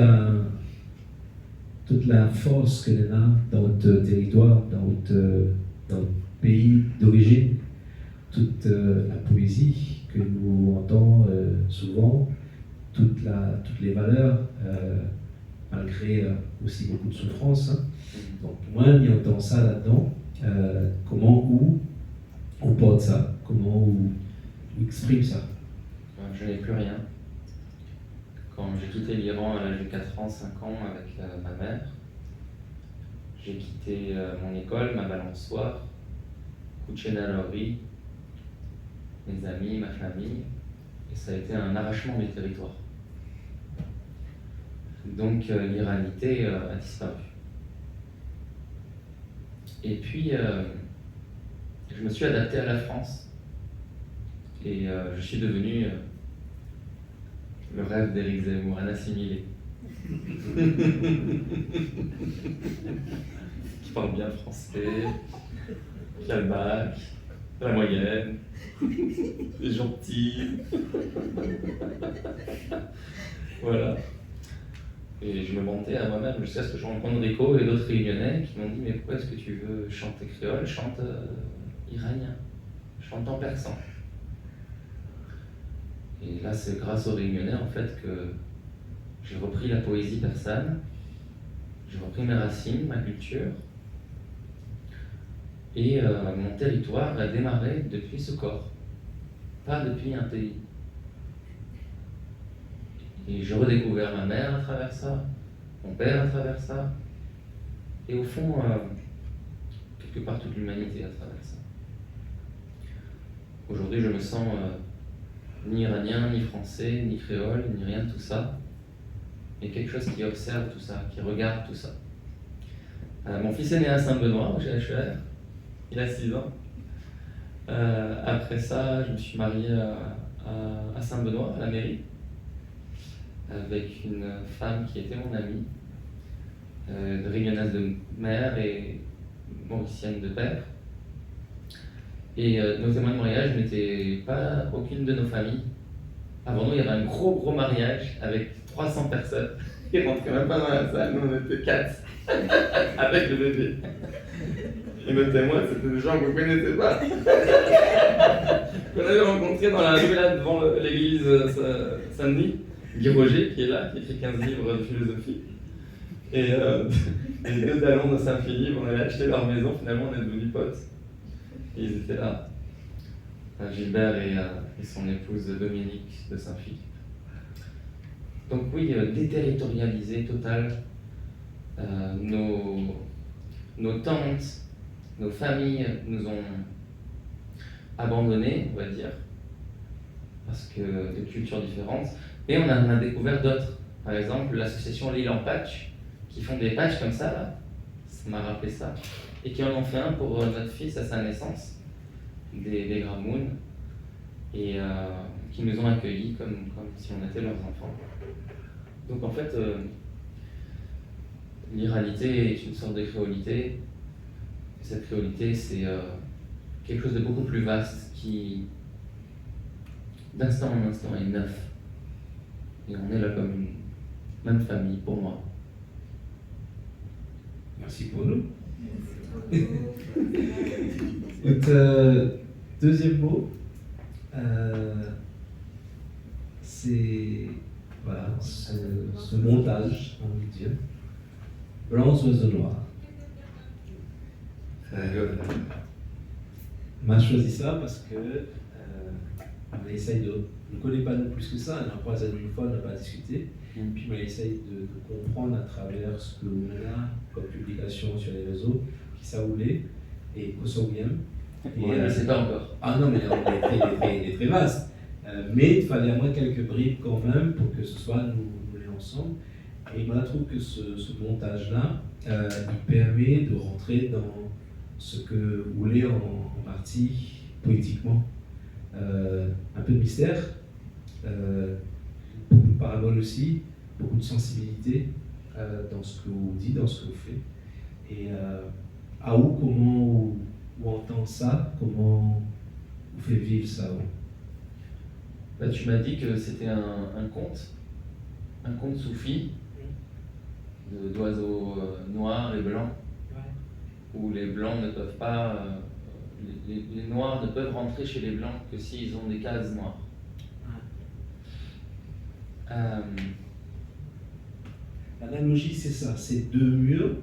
la force que l'on a dans notre territoire, dans notre pays d'origine, toute la poésie que nous entendons souvent, toutes les valeurs, malgré aussi beaucoup de souffrance. Hein. Donc moi, on entend ça là-dedans. Où on porte ça, comment on exprime ça. Je n'ai plus rien. Quand j'ai quitté l'Iran à l'âge de 4 ans, 5 ans avec ma mère, j'ai quitté mon école, ma balançoire, Kuchenalori, mes amis, ma famille, et ça a été un arrachement des territoires. Donc l'iranité a disparu. Et puis, je me suis adapté à la France, et je suis devenu le rêve d'Éric Zemmour, un assimilé. Qui parle bien français, qui a le bac, la moyenne, est gentil. Voilà. Et je me mentais à moi-même jusqu'à ce que je rencontre Rico et d'autres réunionnais qui m'ont dit mais pourquoi est-ce que tu veux chanter créole? Chante iranien, chante en persan. Et là c'est grâce aux réunionnais en fait que j'ai repris la poésie persane, j'ai repris mes racines, ma culture, et mon territoire a démarré depuis ce corps, pas depuis un pays. Et j'ai redécouvert ma mère à travers ça, mon père à travers ça, et au fond, quelque part toute l'humanité à travers ça. Aujourd'hui, je me sens ni iranien, ni français, ni créole, ni rien de tout ça, mais quelque chose qui observe tout ça, qui regarde tout ça. Mon fils est né à Saint-Benoît, au GHER, il a 6 ans. Après ça, je me suis marié à Saint-Benoît, à la mairie, avec une femme qui était mon amie, réunionnaise de mère et mauricienne de père. Et nos témoins de mariage n'étaient pas aucune de nos familles. Avant nous, il y avait un gros mariage avec 300 personnes. Ils rentraient même pas dans la salle, nous on était 4 avec le bébé. Et nos témoins, c'était des gens que vous ne connaissez pas. Qu'on avait rencontrés dans la rue là devant l'église Saint-Denis. Guy Roger qui est là, qui écrit 15 livres de philosophie. Et les 2 Dallons de Saint-Philippe, on allait acheter leur maison, finalement on est devenus potes. Et ils étaient là. Gilbert et son épouse Dominique de Saint-Philippe. Donc oui, déterritorialisé total. Nos tantes, nos familles nous ont abandonnés, on va dire, parce que de cultures différentes. Et on en a découvert d'autres. Par exemple, l'association L'Île en Patch, qui font des patchs comme ça, là. Ça m'a rappelé ça. Et qui en ont fait un pour notre fils à sa naissance, des Gramoun, et qui nous ont accueillis comme si on était leurs enfants. Donc en fait, l'iralité est une sorte de créolité. Cette créolité, c'est quelque chose de beaucoup plus vaste qui, d'instant en instant, est neuf. Et on est là comme une même famille pour moi. Merci pour nous. Deuxième mot, c'est voilà, ce montage, on va dire, blancs oiseaux noirs. On a choisi ça parce que on essaye de, on ne connaît pas non plus que ça, on a croisé une fois, on n'a pas discuté, puis on essaye de comprendre à travers ce que l'on a comme publication sur les réseaux, qui ça voulait, et Kosovium. On ne le sait pas encore. Ah non, mais il est très vaste. Mais il fallait à moins quelques bribes quand même pour que ce soit nous les ensemble. Et moi, je trouve que ce montage-là, il permet de rentrer dans ce que vous voulez en partie poétiquement. Un peu de mystère, beaucoup de paraboles aussi, beaucoup de sensibilité dans ce que vous dites, dans ce que vous faites. Et à où, comment vous entend ça, comment vous faites vivre ça? Bah, tu m'as dit que c'était un conte soufi d'oiseaux noirs et blancs, où les blancs ne peuvent pas, les noirs ne peuvent rentrer chez les blancs que s'ils ont des cases noires. L'analogie, c'est ça, c'est 2 murs,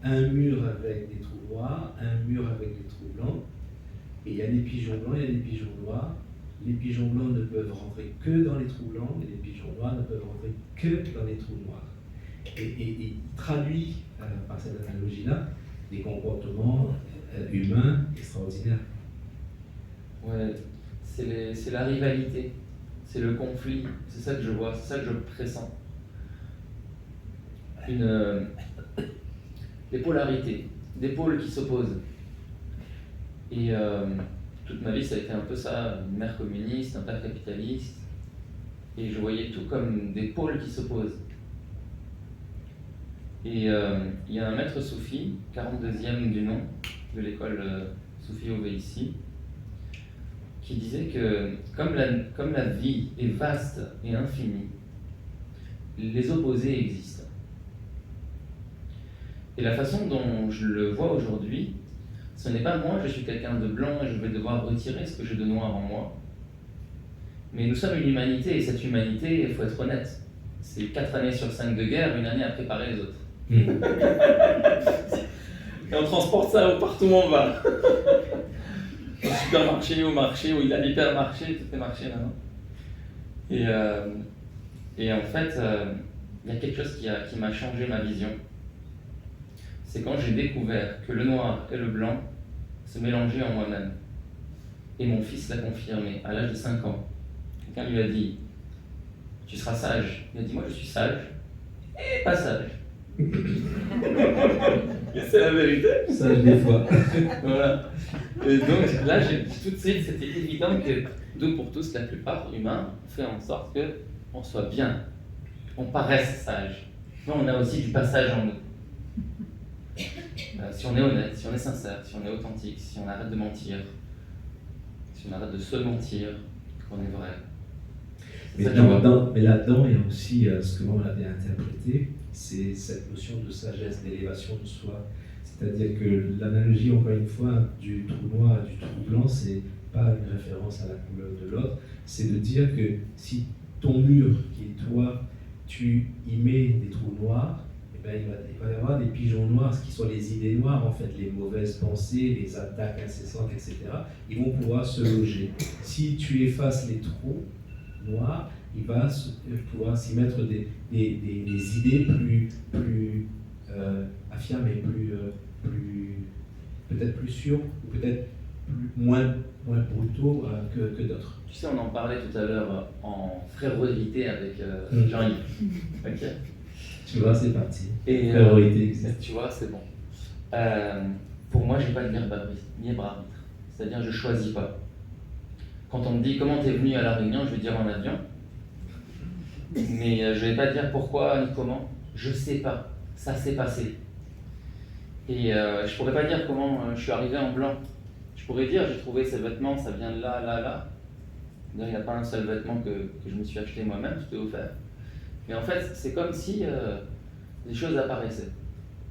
un mur avec des trous noirs, un mur avec des trous blancs, et il y a des pigeons blancs, il y a des pigeons noirs. Les pigeons blancs ne peuvent rentrer que dans les trous blancs, et les pigeons noirs ne peuvent rentrer que dans les trous noirs. Et il traduit, par cette analogie-là, des comportements humains extraordinaires. Ouais, c'est la rivalité, c'est le conflit, c'est ça que je vois, c'est ça que je pressens. Des polarités, des pôles qui s'opposent. Et toute ma vie, ça a été un peu ça, une mère communiste, un père capitaliste, et je voyais tout comme des pôles qui s'opposent. Et il y a un maître soufi, 42e du nom, de l'école Soufi Oveissi, qui disait que comme la vie est vaste et infinie, les opposés existent. Et la façon dont je le vois aujourd'hui, ce n'est pas moi, je suis quelqu'un de blanc et je vais devoir retirer ce que j'ai de noir en moi. Mais nous sommes une humanité, et cette humanité, il faut être honnête, c'est 4 années sur 5 de guerre, 1 année à préparer les autres. Et on transporte ça partout où on va. Au supermarché, au marché, où il a l'hypermarché, tout est marché maintenant. Et en fait, il y a quelque chose qui m'a changé ma vision. C'est quand j'ai découvert que le noir et le blanc se mélangeaient en moi-même. Et mon fils l'a confirmé à l'âge de 5 ans. Quelqu'un lui a dit, tu seras sage. Il a dit, moi je suis sage et pas sage. Et c'est la vérité. Sage des fois. Voilà. Et donc là, tout de suite, c'était évident que, nous pour tous, la plupart humains, on fait en sorte qu'on soit bien, on paraisse sage. Mais on a aussi du passage en nous. Si on est honnête, si on est sincère, si on est authentique, si on arrête de mentir, si on arrête de se mentir, qu'on est vrai. Mais Ça, tu vois. là-dedans, il y a aussi ce que moi on avait interprété, c'est cette notion de sagesse, d'élévation de soi. C'est-à-dire que l'analogie, encore une fois, du trou noir et du trou blanc, c'est pas une référence à la couleur de l'autre, c'est de dire que si ton mur, qui est toi, tu y mets des trous noirs, eh ben, il va y avoir des pigeons noirs, ce qui sont les idées noires, en fait, les mauvaises pensées, les attaques incessantes, etc. Ils vont pouvoir se loger. Si tu effaces les trous noirs, il va pouvoir s'y mettre des idées plus affirmées, peut-être plus sûres, ou peut-être moins brutaux que d'autres. Tu sais, on en parlait tout à l'heure en frérorité avec Jean-Yves. Ok. Tu vois, c'est parti. Et Frérorité, tu vois, c'est bon. Pour moi, j'ai pas de libre arbitre. C'est-à-dire, je choisis pas. Quand on me dit comment t'es venu à La Réunion, je vais dire en avion. Mais je vais pas dire pourquoi ni comment. Je sais pas. Ça s'est passé. Et je pourrais pas dire comment je suis arrivé en blanc. Je pourrais dire j'ai trouvé ces vêtements, ça vient de là, là, là. D'ailleurs, il n'y a pas un seul vêtement que je me suis acheté moi-même, tout est offert. Mais en fait, c'est comme si des choses apparaissaient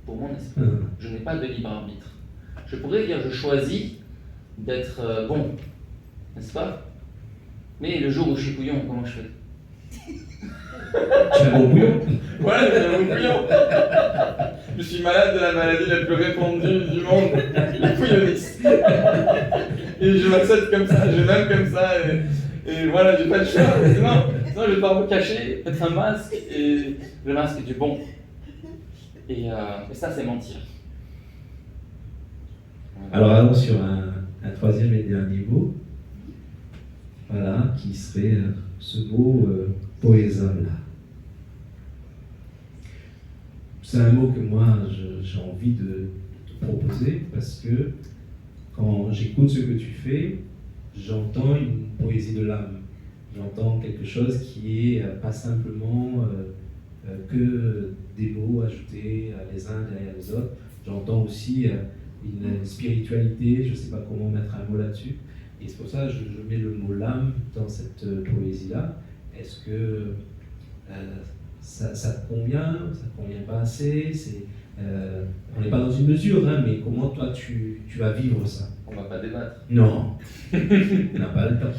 pour mon esprit. Je n'ai pas de libre arbitre. Je pourrais dire je choisis d'être bon, n'est-ce pas? Mais le jour où je suis couillon, comment je fais? Tu as bon bouillon. Voilà, j'ai un bon couillon. Je suis malade de la maladie la plus répandue du monde, la couillonnisse. Et je m'accepte comme ça, je m'aime comme ça, et voilà, j'ai pas de choix. Sinon, je vais devoir me cacher, mettre un masque, et le masque du bon. Et ça, c'est mentir. Alors allons sur un troisième et dernier mot, voilà, qui serait ce mot poésol. C'est un mot que moi j'ai envie de te proposer parce que quand j'écoute ce que tu fais, j'entends une poésie de l'âme. J'entends quelque chose qui est pas simplement que des mots ajoutés les uns derrière les autres. J'entends aussi une spiritualité, je ne sais pas comment mettre un mot là-dessus. Et c'est pour ça que je mets le mot l'âme dans cette poésie-là. Est-ce que ça te convient? Ça te convient pas assez? On n'est pas dans une mesure, hein, mais comment toi tu vas vivre ça? On ne va pas débattre. Non, on n'a pas le temps.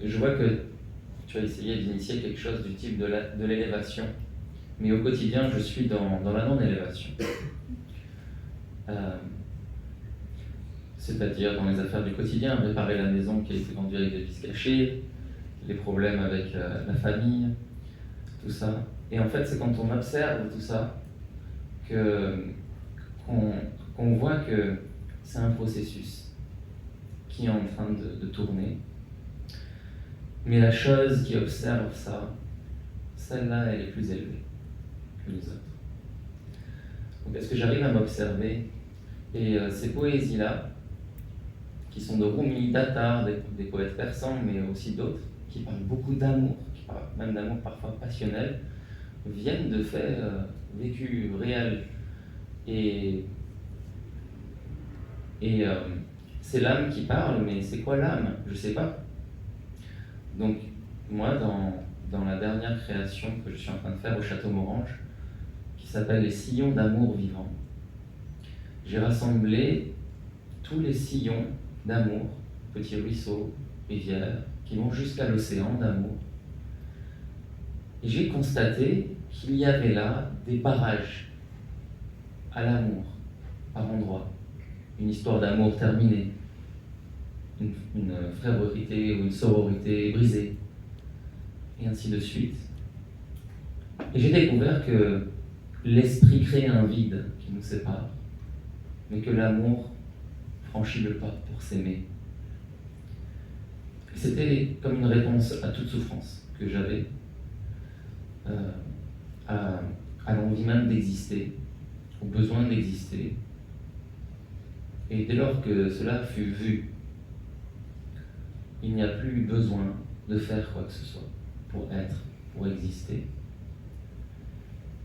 Je vois que tu as essayé d'initier quelque chose du type de l'élévation, mais au quotidien, je suis dans la non-élévation. C'est-à-dire dans les affaires du quotidien, réparer la maison qui a été vendue avec des vis cachées, les problèmes avec la famille, tout ça. Et en fait, c'est quand on observe tout ça qu'on voit que c'est un processus qui est en train de tourner. Mais la chose qui observe ça, celle-là, elle est plus élevée que les autres. Donc est-ce que j'arrive à m'observer? Et ces poésies-là, qui sont de Rumi, d'Attar, des poètes persans, mais aussi d'autres, qui parlent beaucoup d'amour, qui parlent même d'amour parfois passionnel, viennent de faits vécus réels. Et c'est l'âme qui parle, mais c'est quoi l'âme? Je ne sais pas. Donc, moi, dans la dernière création que je suis en train de faire au Château Morange, qui s'appelle les sillons d'amour vivant. J'ai rassemblé tous les sillons d'amour, petits ruisseaux, rivières, qui vont jusqu'à l'océan d'amour. Et j'ai constaté qu'il y avait là des barrages à l'amour, par endroits. Une histoire d'amour terminée, une frérorité ou une sororité brisée, et ainsi de suite. Et j'ai découvert que l'esprit crée un vide qui nous sépare, mais que l'amour franchit le pas pour s'aimer. C'était comme une réponse à toute souffrance que j'avais, à l'envie même d'exister, au besoin d'exister. Et dès lors que cela fut vu, il n'y a plus besoin de faire quoi que ce soit pour être, pour exister.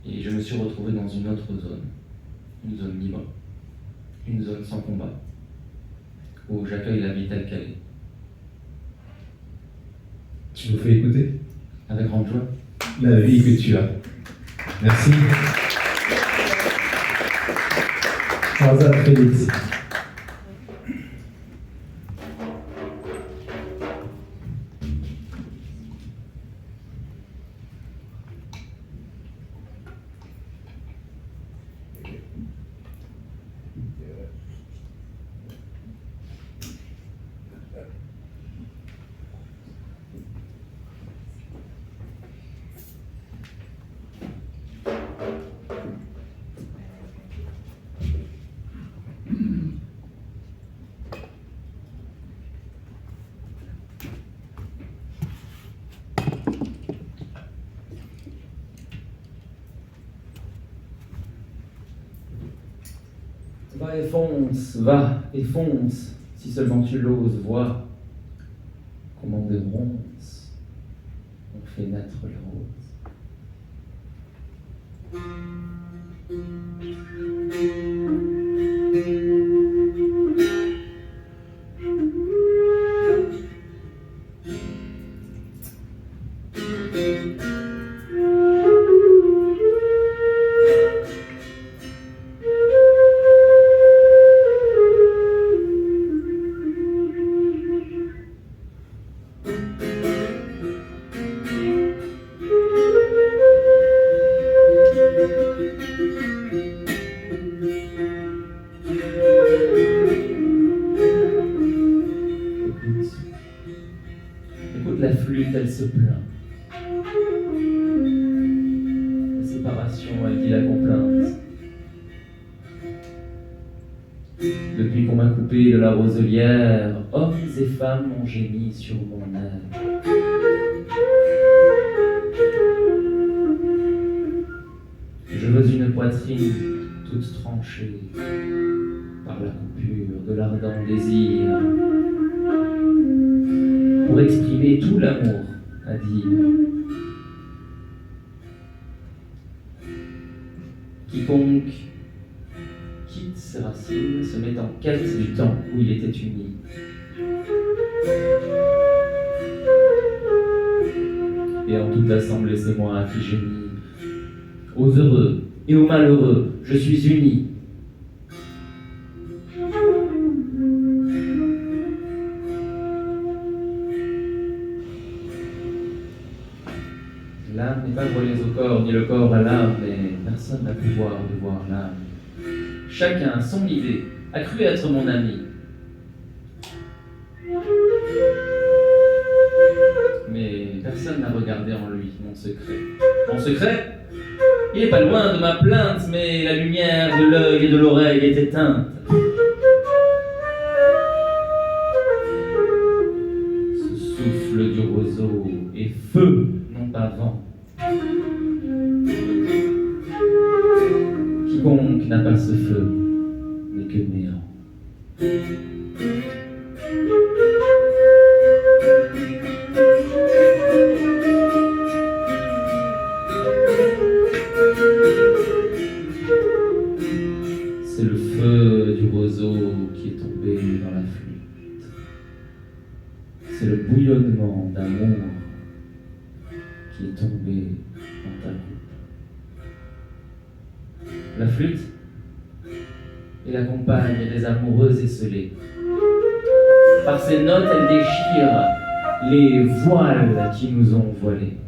Et je me suis retrouvé dans une autre zone, une zone libre, une zone sans combat, où j'accueille la vie telle qu'elle est. Tu nous fais écouter Avec grande joie. la vie que tu as. Merci. Farzad Félix. Va et fonce, si seulement tu l'oses, vois comment de ronces on fait naître les roses. Écoute la flûte, elle se plaint. La séparation, elle dit la complainte. Depuis qu'on m'a coupé de la roselière, hommes et femmes ont gémi sur mon air. Je veux une poitrine toute tranchée par la coupure de l'ardent désir, pour exprimer tout l'amour à dire. Quiconque quitte ses racines se met en quête du temps où il était uni. Et en toute assemblée, c'est moi qui gémis. Aux heureux et aux malheureux, je suis uni. L'âme n'est pas reliée au corps, ni le corps à l'âme, mais personne n'a pouvoir de voir l'âme. Chacun a son idée, a cru être mon ami. Mais personne n'a regardé en lui mon secret. Mon secret, il n'est pas loin de ma plainte, mais la lumière de l'œil et de l'oreille est éteinte. Ce souffle du roseau est feu, non pas vent. Quiconque n'a pas ce feu n'est que néant. C'est le feu du roseau qui est tombé dans la flûte. C'est le bouillonnement d'amour qui est tombé dans ta coupe. La flûte est la compagne des amoureux esselés. Par ses notes, elle déchire les voiles qui nous ont voilés.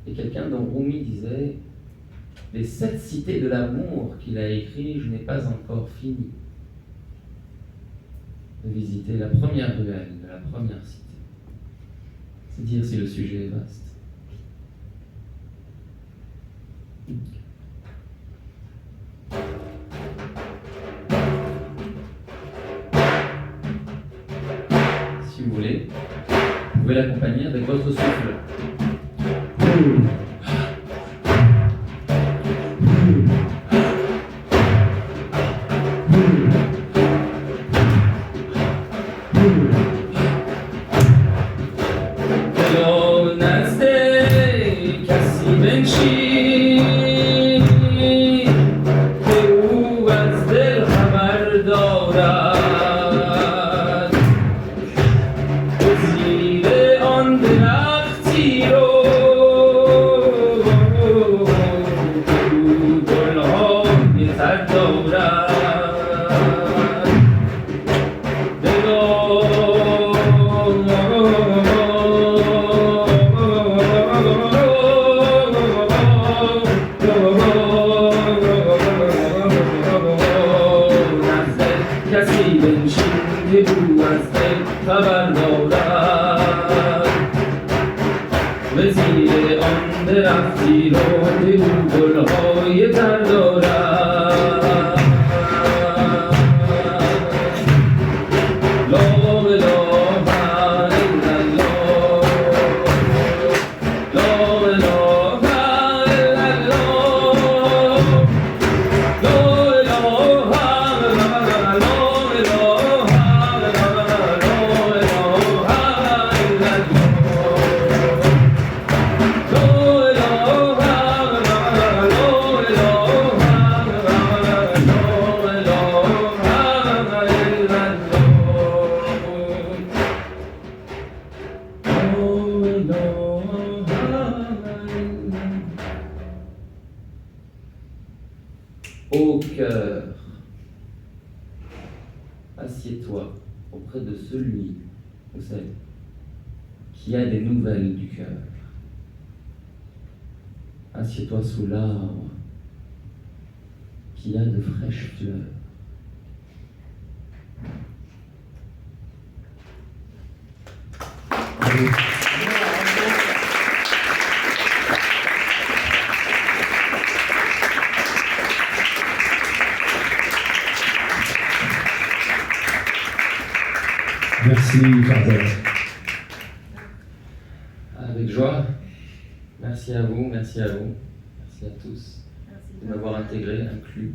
Et quelqu'un dont Rumi disait les 7 cités de l'amour qu'il a écrit, je n'ai pas encore fini de visiter la première ruelle de la première cité. C'est dire si le sujet est vaste. Si vous voulez, vous pouvez l'accompagner avec votre souffle. Kasi ben şimdi bu azden Ô cœur, assieds-toi auprès de celui, vous savez, qui a des nouvelles du cœur. Assieds-toi sous l'arbre qui a de fraîches fleurs. Merci, Father. Avec joie. Merci à vous, merci à vous, merci à tous de m'avoir intégré, inclus.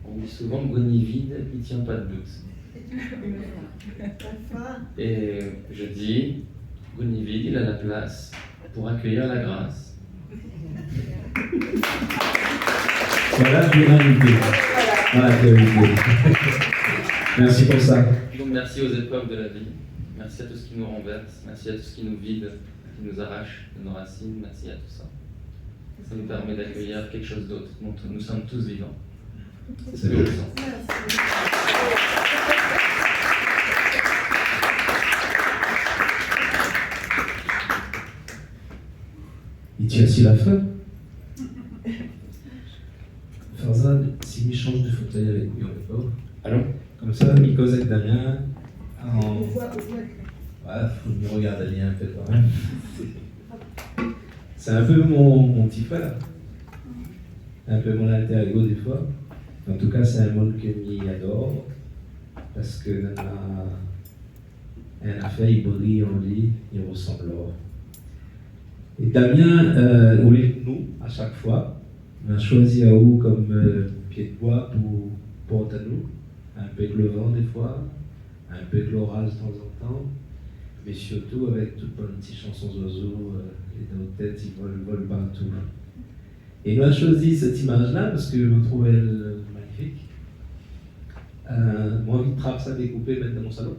On dit souvent que Goni vide, il ne tient pas debout. Et je dis, Goni vide, il a la place pour accueillir la grâce. Voilà, l'humanité. Voilà, merci pour ça. Donc merci aux épreuves de la vie, merci à tout ce qui nous renverse, merci à tout ce qui nous vide, qui nous arrache de nos racines, merci à tout ça. Ça nous permet d'accueillir quelque chose d'autre, dont nous sommes tous vivants. C'est ce que je sens. Il tient si la fin. Farzad, s'il change de fauteuil avec lui, on est pas. Allons. Comme ça, il cause avec Damien. Ouais, faut mieux regarder Damien un peu quand même. C'est un peu mon petit frère. Un peu mon alter ego des fois. En tout cas, c'est un monde que j'y adore. Parce que un affaire, il brille en lui, il ressemble l'or. Et Damien, nous, à chaque fois, on a choisi à où comme pied de bois pour porter à nous. Un peu avec le vent des fois, un peu avec l'orage de temps en temps, mais surtout avec toutes les petites chansons d'oiseaux, et dans nos têtes, ils volent partout. Et nous avons choisi cette image-là parce que je trouve elle magnifique. Moi, envie de trappe ça découpé et mettre dans mon salon.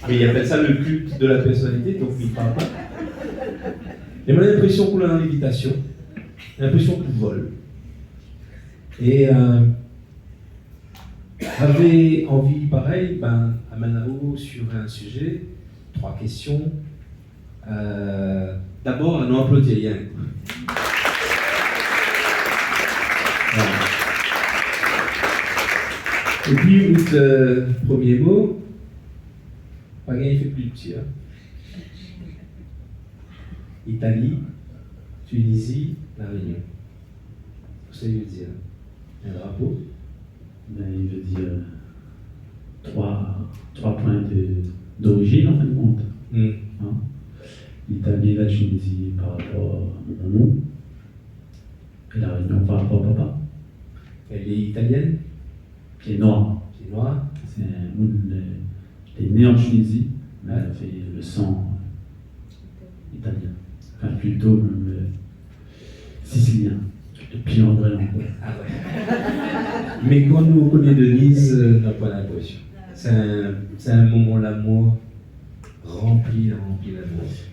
Mais il appelle ça le culte de la personnalité, donc il ne parle pas. Et moi, j'ai l'impression qu'on a une invitation, j'ai l'impression qu'on vole. Et j'avais envie, pareil, à Manao sur un sujet, 3 questions. D'abord, un nom applaudien. Voilà. Et puis, le premier mot, pas gagné, il fait plus petit. Hein. Italie, Tunisie, La Réunion. Ça veut dire un drapeau. Ben, il veut dire 3 points d'origine en fin de compte. Hein? L'Italie et la Tunisie par rapport à mon nom, et la Réunion par rapport à papa. Elle est italienne. Qui est noir. Qui est noir. C'est elle est née en Tunisie, mais elle a fait le sang italien. Enfin, plutôt même sicilien. Et puis en vrai, Ah ouais. Mais quand nous connaissons Denise, on n'a pas l'impression. C'est un moment l'amour rempli d'amour.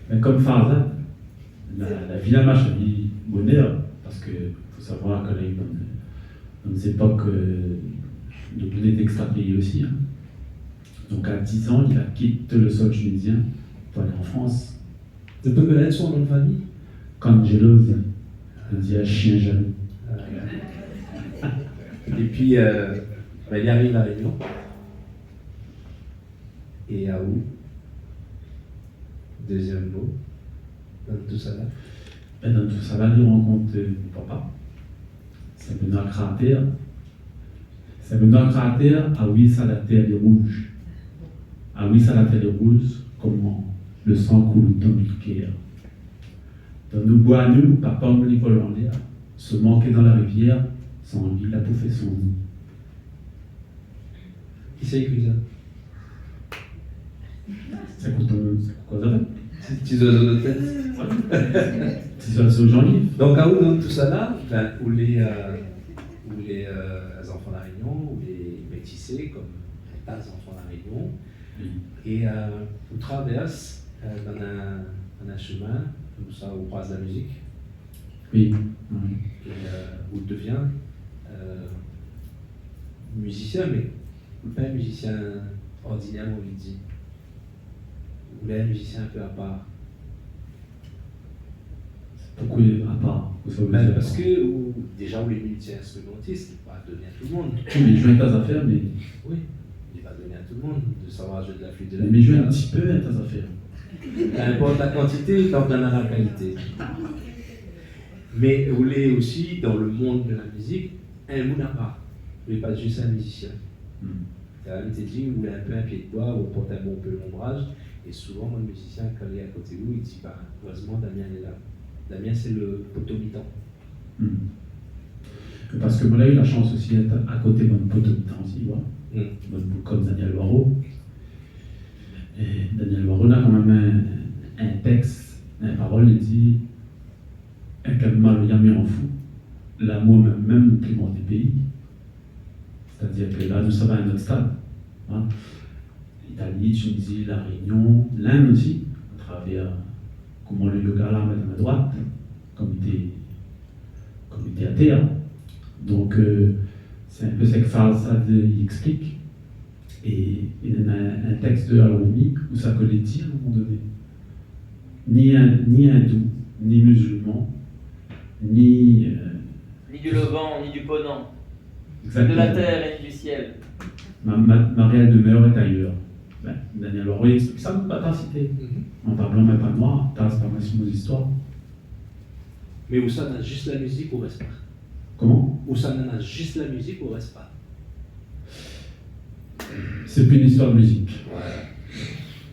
Mais comme Farzad, la Villa Marche a dit bonheur, parce qu'il faut savoir qu'elle a eu dans des époques de bonnet extrapatrié aussi. Hein. Donc à 10 ans, il a quitté le sol tunisien pour aller en France. Tu peux connaître son nom de famille? Cangelos, on dit un chien jaloux. Et puis, il arrive à Réunion. Et à où? Deuxième mot, dans tout ça là? Ben, dans tout ça, là, il rencontre mon papa. C'est venu à cratère. C'est venu à cratère, ah oui, ça la terre est rouge. Ah oui, ça la terre est rouge, comment le sang coule dans le cœur. Dans nos bois, nous, papa, on les vole en l'air, se manquer dans la rivière, sans envie, la bouffer son nid. Qui c'est écrit ça? Ça coûte quoi ça fait? Petits oiseaux de tête. C'est ça, c'est au Jean-Yves. Donc, à où dans tout ça là, ben, où les enfants de la Réunion, ou les métissés, comme les tas d'enfants de la Réunion, et on traverse dans un chemin, comme ça, où passe la musique, Oui. et où devient musicien, mais pas un musicien ordinaire, on lui dit. Ou un musicien un peu à part. Pourquoi à part? Ben, parce que déjà, où les multi-instrumentistes, il va donner à tout le monde. Oui, mais je joue à tas affaires, mais. Oui, il va donner à tout le monde de savoir jouer de la flûte de la Mais je joue un petit peu à tas affaires. Peu importe la quantité, tant qu'on a la qualité. Mais vous l'êtes aussi dans le monde de la musique, un monde à part. Vous n'êtes pas juste un musicien. La réalité dit, vous avez un peu un pied de bois, vous portez un bon peu l'ombrage, et souvent, mon musicien, quand il est à côté de vous, il dit, bah, heureusement, Damien est là. Damien, c'est le poteau mi-temps. Parce que moi, là, j'ai eu la chance aussi d'être à côté de mon poteau mi-temps aussi, voilà. Comme Daniel Loireau. Et Daniel Loireau a quand même un texte, une parole, il dit un mal jamais en fou, l'amour même plus grand des pays. C'est-à-dire que là, nous sommes à un autre stade. Hein. L'Italie, Tunisie, la Réunion, l'Inde aussi, à travers comment le yoga là met à ma droite, comme il était à terre. Donc, c'est un peu cette phase-là qu'il explique. Et il y a un texte de Al-Rumi où ça peut les dire à un moment donné. Ni hindou, ni musulman, ni Ni du Levant, ni du Ponant, exactement. de la terre et du ciel. Ma réelle demeure est ailleurs. Ben, Daniel Leroy explique ça, mais pas cité. En parlant même pas noir, t'as pas mal sur nos histoires. Mais où ça n'a juste la musique ou reste pas? Comment? Où ça n'a juste la musique ou reste pas? C'est plus une histoire de musique. Voilà.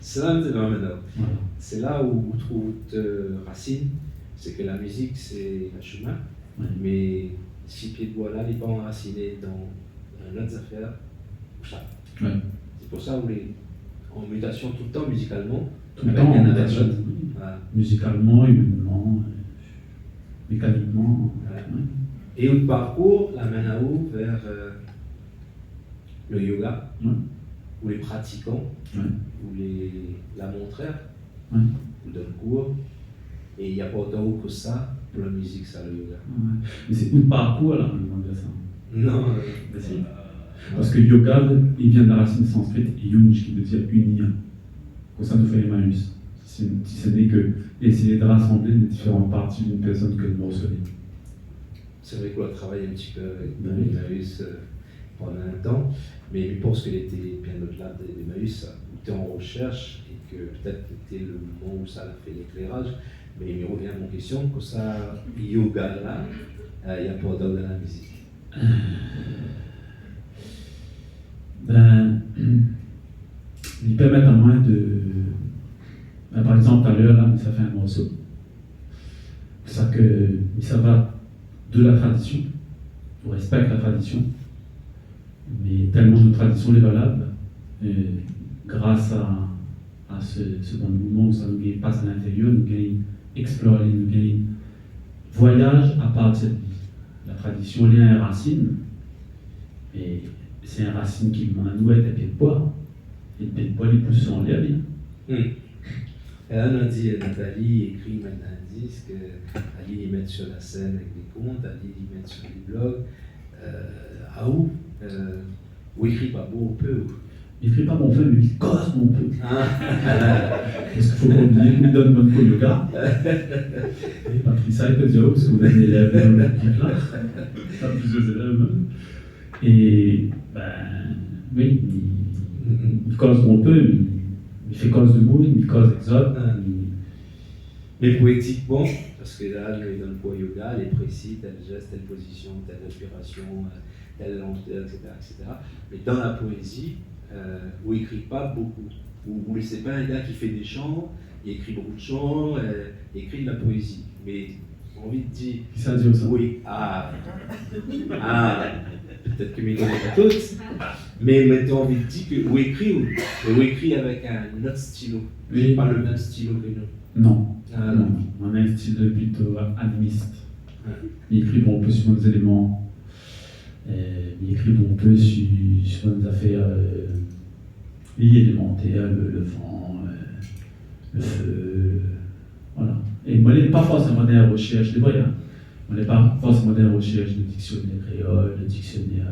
C'est là c'est vraiment maintenant. Voilà. C'est là où vous trouvez racine, c'est que la musique c'est un chemin, mais si pied de bois là, il n'est pas enraciné dans d'autres affaires, ça. Ouais. C'est pour ça qu'on est en mutation tout le temps musicalement, Tout le avec temps, un en avec mutation. l'autre. Voilà. Musicalement, humainement, mécaniquement. Ouais. Ouais. Et au parcours, la main à eau vers le yoga, où les pratiquants, où la montraire, où donnent cours, et il n'y a pas autant que ça pour la musique, ça, le yoga. Ouais. Mais c'est tout le parcours là, on demande ça. Non, Ben si. Parce que yoga, il vient de la racine sanscrite yunj, qui veut dire unir. Pour ça nous fait Emmaüs. Si ce n'est que essayer de rassembler les différentes parties d'une personne que nous recevons. c'est vrai qu'on a travaillé un petit peu avec Emmaüs pendant un temps, mais je pense qu'elle était bien au-delà d'Emmaüs, où tu es en recherche et que peut-être c'était le moment où ça a fait l'éclairage. Mais il me revient à mon question, que ça, yoga là, il n'y a pas d'autre dans la musique. Ben, ils permettent à moi de. Ben, par exemple, tout à l'heure, là, ça fait un morceau. Ça va de la tradition. On respecte la tradition. Mais tellement de tradition est valable. Et grâce à ce bon mouvement où ça nous passe à l'intérieur, nous gagnons explorer, nous gagnons voyage à partir de la tradition liée à une racine. Et c'est une racine qui m'en a noué à pied de bois. Et le pied de bois, il pousse en l'air bien. Et là, on a dit, Nathalie écrit maintenant un disque, Ali les met sur la scène avec des contes, Ali les met sur des blogs. Ou écrit pas beau, on peut. Il ne fait pas mon feu, mais il cause mon peu. Ah. Parce qu'il faut qu'on lui donne notre cours de yoga. Et Patricia est au parce que vous avez des élèves dans le truc là. Pas plusieurs élèves. Et ben, oui, il cause mon peu, mais il fait cause de mots, il cause exode. Mais poétiquement, parce que là, dans le poids yoga, elle est précis, tel geste, telle position, telle respiration, telle lenteur, etc., etc. Mais dans la poésie, on n'écrit pas beaucoup. Ou c'est pas un gars qui fait des chants, il écrit beaucoup de chants, il écrit de la poésie. Mais j'ai envie de dire. Qui ça dit ça? Oui, peut-être que mes connais pas toutes, mais maintenant envie de dire que ou écrit avec un autre stylo. Oui. Pas le même stylo que nous. Non. Ah, Non. On a un style plutôt animiste. Ouais. Il écrit bon, un peu sur des éléments. Il écrit bon, un peu sur des affaires liées élémentaires, le vent, le feu. Voilà. Et moi, je n'ai pas forcément des recherches, des voyants. On n'est pas forcément des recherches de dictionnaire créole, de dictionnaire.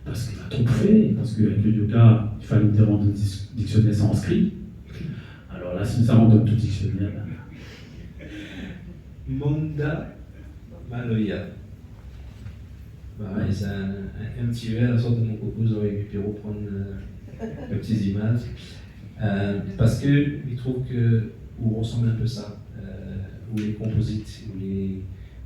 Parce qu'il a trop fait, parce qu'avec le yoga, il fallait interrompre un dictionnaire sanskrit. Alors là, si ça rentre dans tout dictionnaire. Là. Manda Maloya. C'est un petit verre à la sorte de mon coco, j'aurais pu reprendre les petites images. Parce que je trouve que on ressemble un peu ça, où les composites,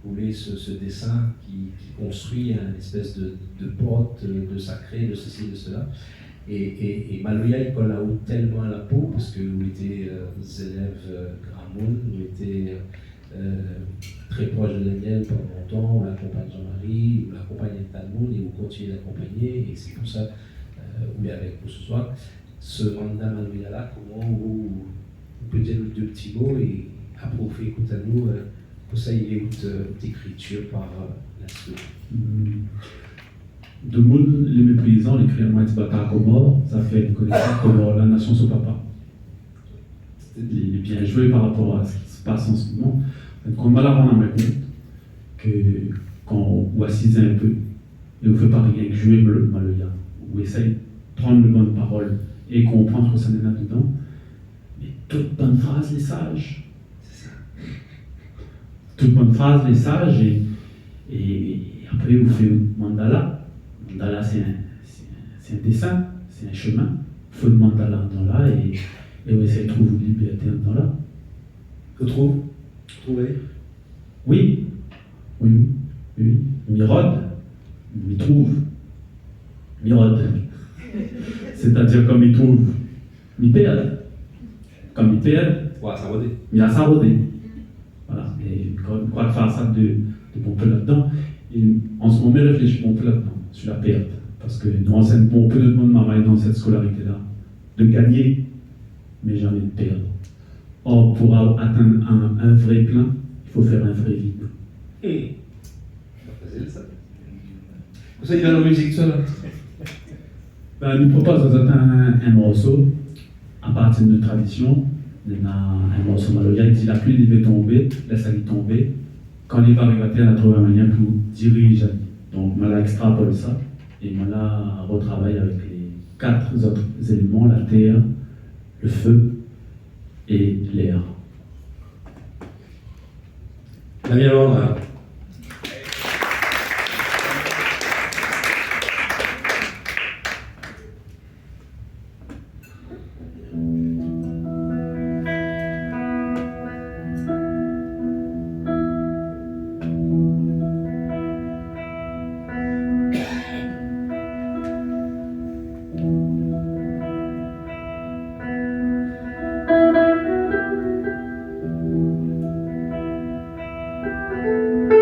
où les ce dessin qui construit une espèce de porte, de sacré, de ceci, de cela. Et Maloya, il colle là-haut tellement à la peau, parce que vous étiez des élèves Gramoun, vous étiez très proche de Daniel pendant longtemps, on l'accompagne Jean-Marie, on l'accompagne Talmud et vous continuez d'accompagner, et c'est pour ça on est avec vous ce soir. Ce mandat Maloya là, comment vous pouvez dire deux petits mots et après écoute à nous, pour ça il est votre écriture par la suite. De mots, les méprisants, les créants Matibata Comore, ça fait une collection Comore, la nation sous papa. Il est bien joué par rapport à ce qui se passe en ce moment. Donc, on va la rendre à ma compte que quand vous assisez un peu, et vous ne faites pas rien que jouer le Maloya, vous essayez de prendre de bonnes paroles et comprendre ce que ça est là-dedans, mais toute bonne phrase, les sages. C'est ça. Toute bonne phrase, les sages, et après vous faites un mandala. Mandala, c'est un dessin, c'est un chemin. Il faut demander dans là et on essaie de trouver une liberté dans là. Trouver. Oui. Mirode, il trouve. Mirode. C'est-à-dire comme il trouve, il perd. Comme il perd, Ça va dire. il a sarodé. Voilà. Et quand on croit faire ça de bon peu là-dedans, et en ce moment, on réfléchit bon peu là-dedans, sur la perte. Parce que nous enseignons bon peu de monde dans cette scolarité-là, de gagner, mais jamais de perdre. Or, pour atteindre un vrai plein, il faut faire un vrai vide. C'est ça. Pour ça, il va dans la musique, ça là. Nous proposons un morceau à partir de notre tradition. On a un morceau Maloya qui dit la pluie devait tomber, laisse-la tomber. Quand il va arriver à terre, on a trouvé une manière pour diriger. Donc, on a extrapolé ça et on a retravaillé avec les 4 autres éléments, la terre, le feu et l'air. La mienne, Thank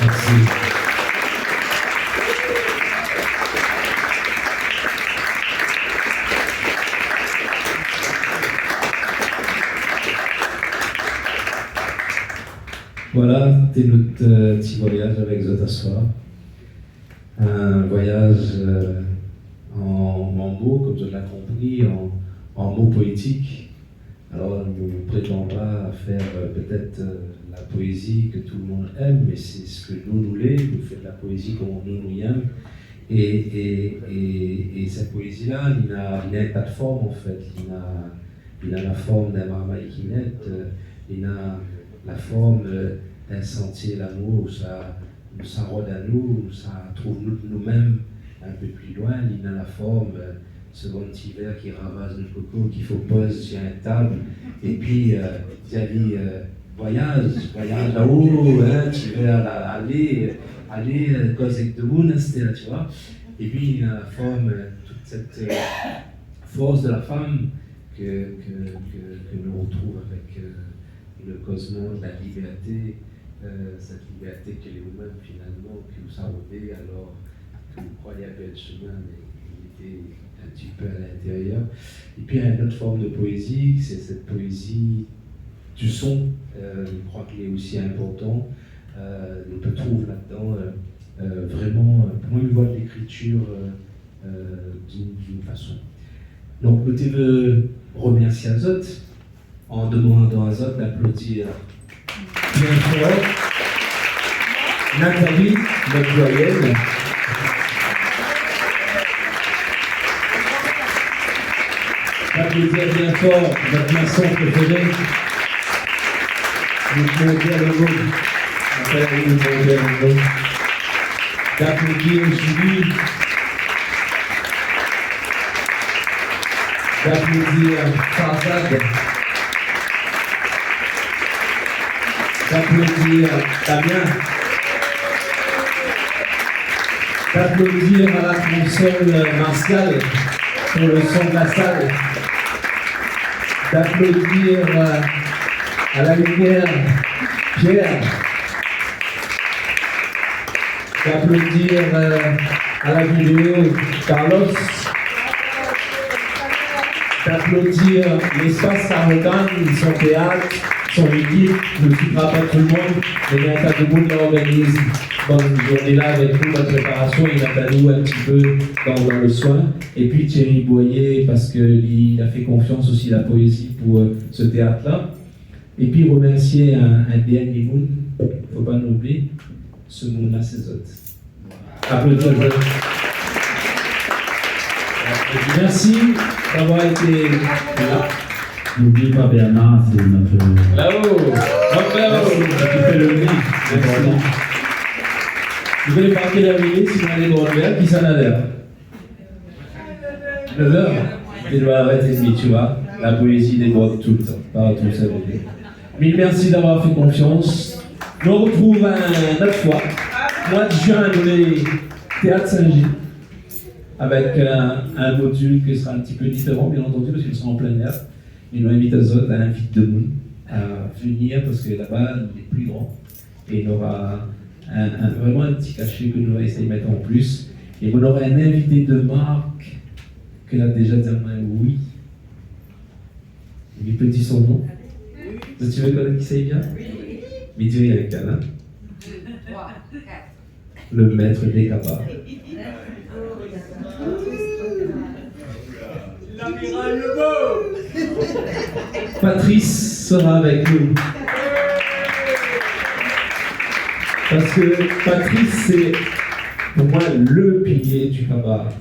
Merci. Voilà, c'était notre petit voyage avec Zot à soir. Un voyage en mots, comme je l'ai compris, en mots poétiques. Alors, nous ne prétendons pas faire peut-être la poésie que tout le monde aime, mais c'est ce que nous voulons, nous faire de la poésie comme nous aimons. Et cette poésie-là, il n'a pas de forme en fait. Il a la forme d'un marmaille qui naît, il a la forme d'un sentier l'amour où ça rôde à nous, où ça trouve nous-mêmes un peu plus loin. Il a la forme ce bon petit verre qui ramasse le coco qu'il faut poser sur une table. Et puis, il a dit voyage là-haut, hein, tu vas aller causer de monde, tu vois. Et puis, il a la forme, toute cette force de la femme que nous retrouvons avec le cosmos, la liberté, cette liberté que les humains finalement, que vous savez alors que vous croyez à bel chemin, mais il était un petit peu à l'intérieur. Et puis il y a une autre forme de poésie, c'est cette poésie du son, je crois qu'il est aussi important. On peut trouver là-dedans vraiment, pour moi, une voie de l'écriture d'une façon. Donc, je veux remercier Azot en demandant à Azot d'applaudir bien fort Nathalie, notre doyenne. D'applaudir bien fort notre maçon préféré. Nous pouvons dire le mot. D'applaudir Julie. D'applaudir Farzad. D'applaudir Damien. D'applaudir à la console Martial pour le son de la salle. D'applaudir à la lumière Pierre. D'applaudir à la vidéo Carlos. D'applaudir l'espace Sarotan, son théâtre, son équipe, ne quittera pas tout le monde, mais il y a un tas de monde qui organise bonne journée là avec nous, notre préparation, il a nous un petit peu dans le soin. Et puis Thierry Boyer, parce qu'il a fait confiance aussi à la poésie pour ce théâtre-là. Et puis remercier un dernier monde, il ne faut pas l'oublier, ce monde-là, c'est Zot. Applaudissements. Merci d'avoir été là. N'oublie pas Bernard, c'est notre. Là-haut, Tu fais le lit, c'est important. vous voulez marquer l'arrivée si vous allez dans le verre, qui s'en a l'air 9h, il doit arrêter de tu vois. La poésie déborde tout le temps, partout, ça veut dire. Mille merci d'avoir fait confiance. Nous on retrouve une autre fois, mois de juin, dans les Théâtre Saint-Gilles, avec un module qui sera un petit peu différent, bien entendu, parce qu'il sera en plein air. Mais nous invitons les autres à inviter de monde à venir, parce que là-bas, il est plus grand. Et il y aura vraiment un petit cachet que nous allons essayer de mettre en plus. Et on aura un invité de marque que a déjà dit oui. Il peut dire son nom. Tu veux connaître qui c'est bien? Mais dis rien qu'un, hein? Le maître des cabarets. L'amiral Lebeau. Patrice sera avec nous. Parce que Patrice, c'est pour moi le pilier du cabaret.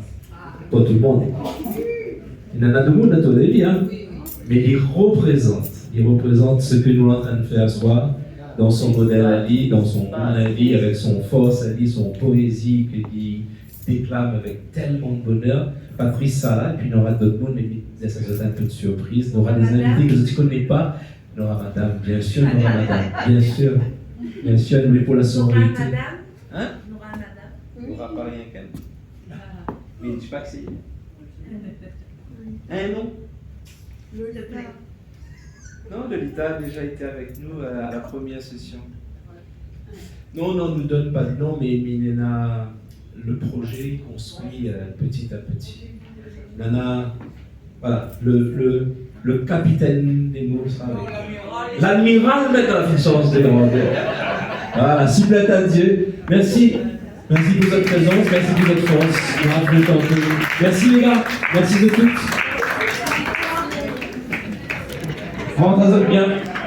Pas tout le monde. Il y en a deux mondes à ton avis, hein? Mais il représente ce que nous sommes en train de faire ce soir, dans son modèle à vie, dans son plan à vie, avec son force à vie, son poésie qu'il déclame avec tellement de bonheur. Patrice Sala, et puis il y aura d'autres mondes, mais ça sera un peu de surprise. Il y aura des invités que tu ne connais pas. Il y aura madame, bien sûr, il y aura madame, bien sûr, mais pour la sororité. Hein? Il n'y aura pas rien qu'elle. Mais tu sais pas que c'est. Non? Non, Lolita a déjà été avec nous à la première session. Non, on ne nous donne pas de nom, mais Nana, le projet construit petit à petit. Nana, voilà, le capitaine des mots sera avec. L'admiral met la puissance des grandeurs. Voilà, s'il plaît à Dieu. Merci. Merci pour votre présence, merci pour votre force. Merci les gars, merci de toutes. Rentrez bien.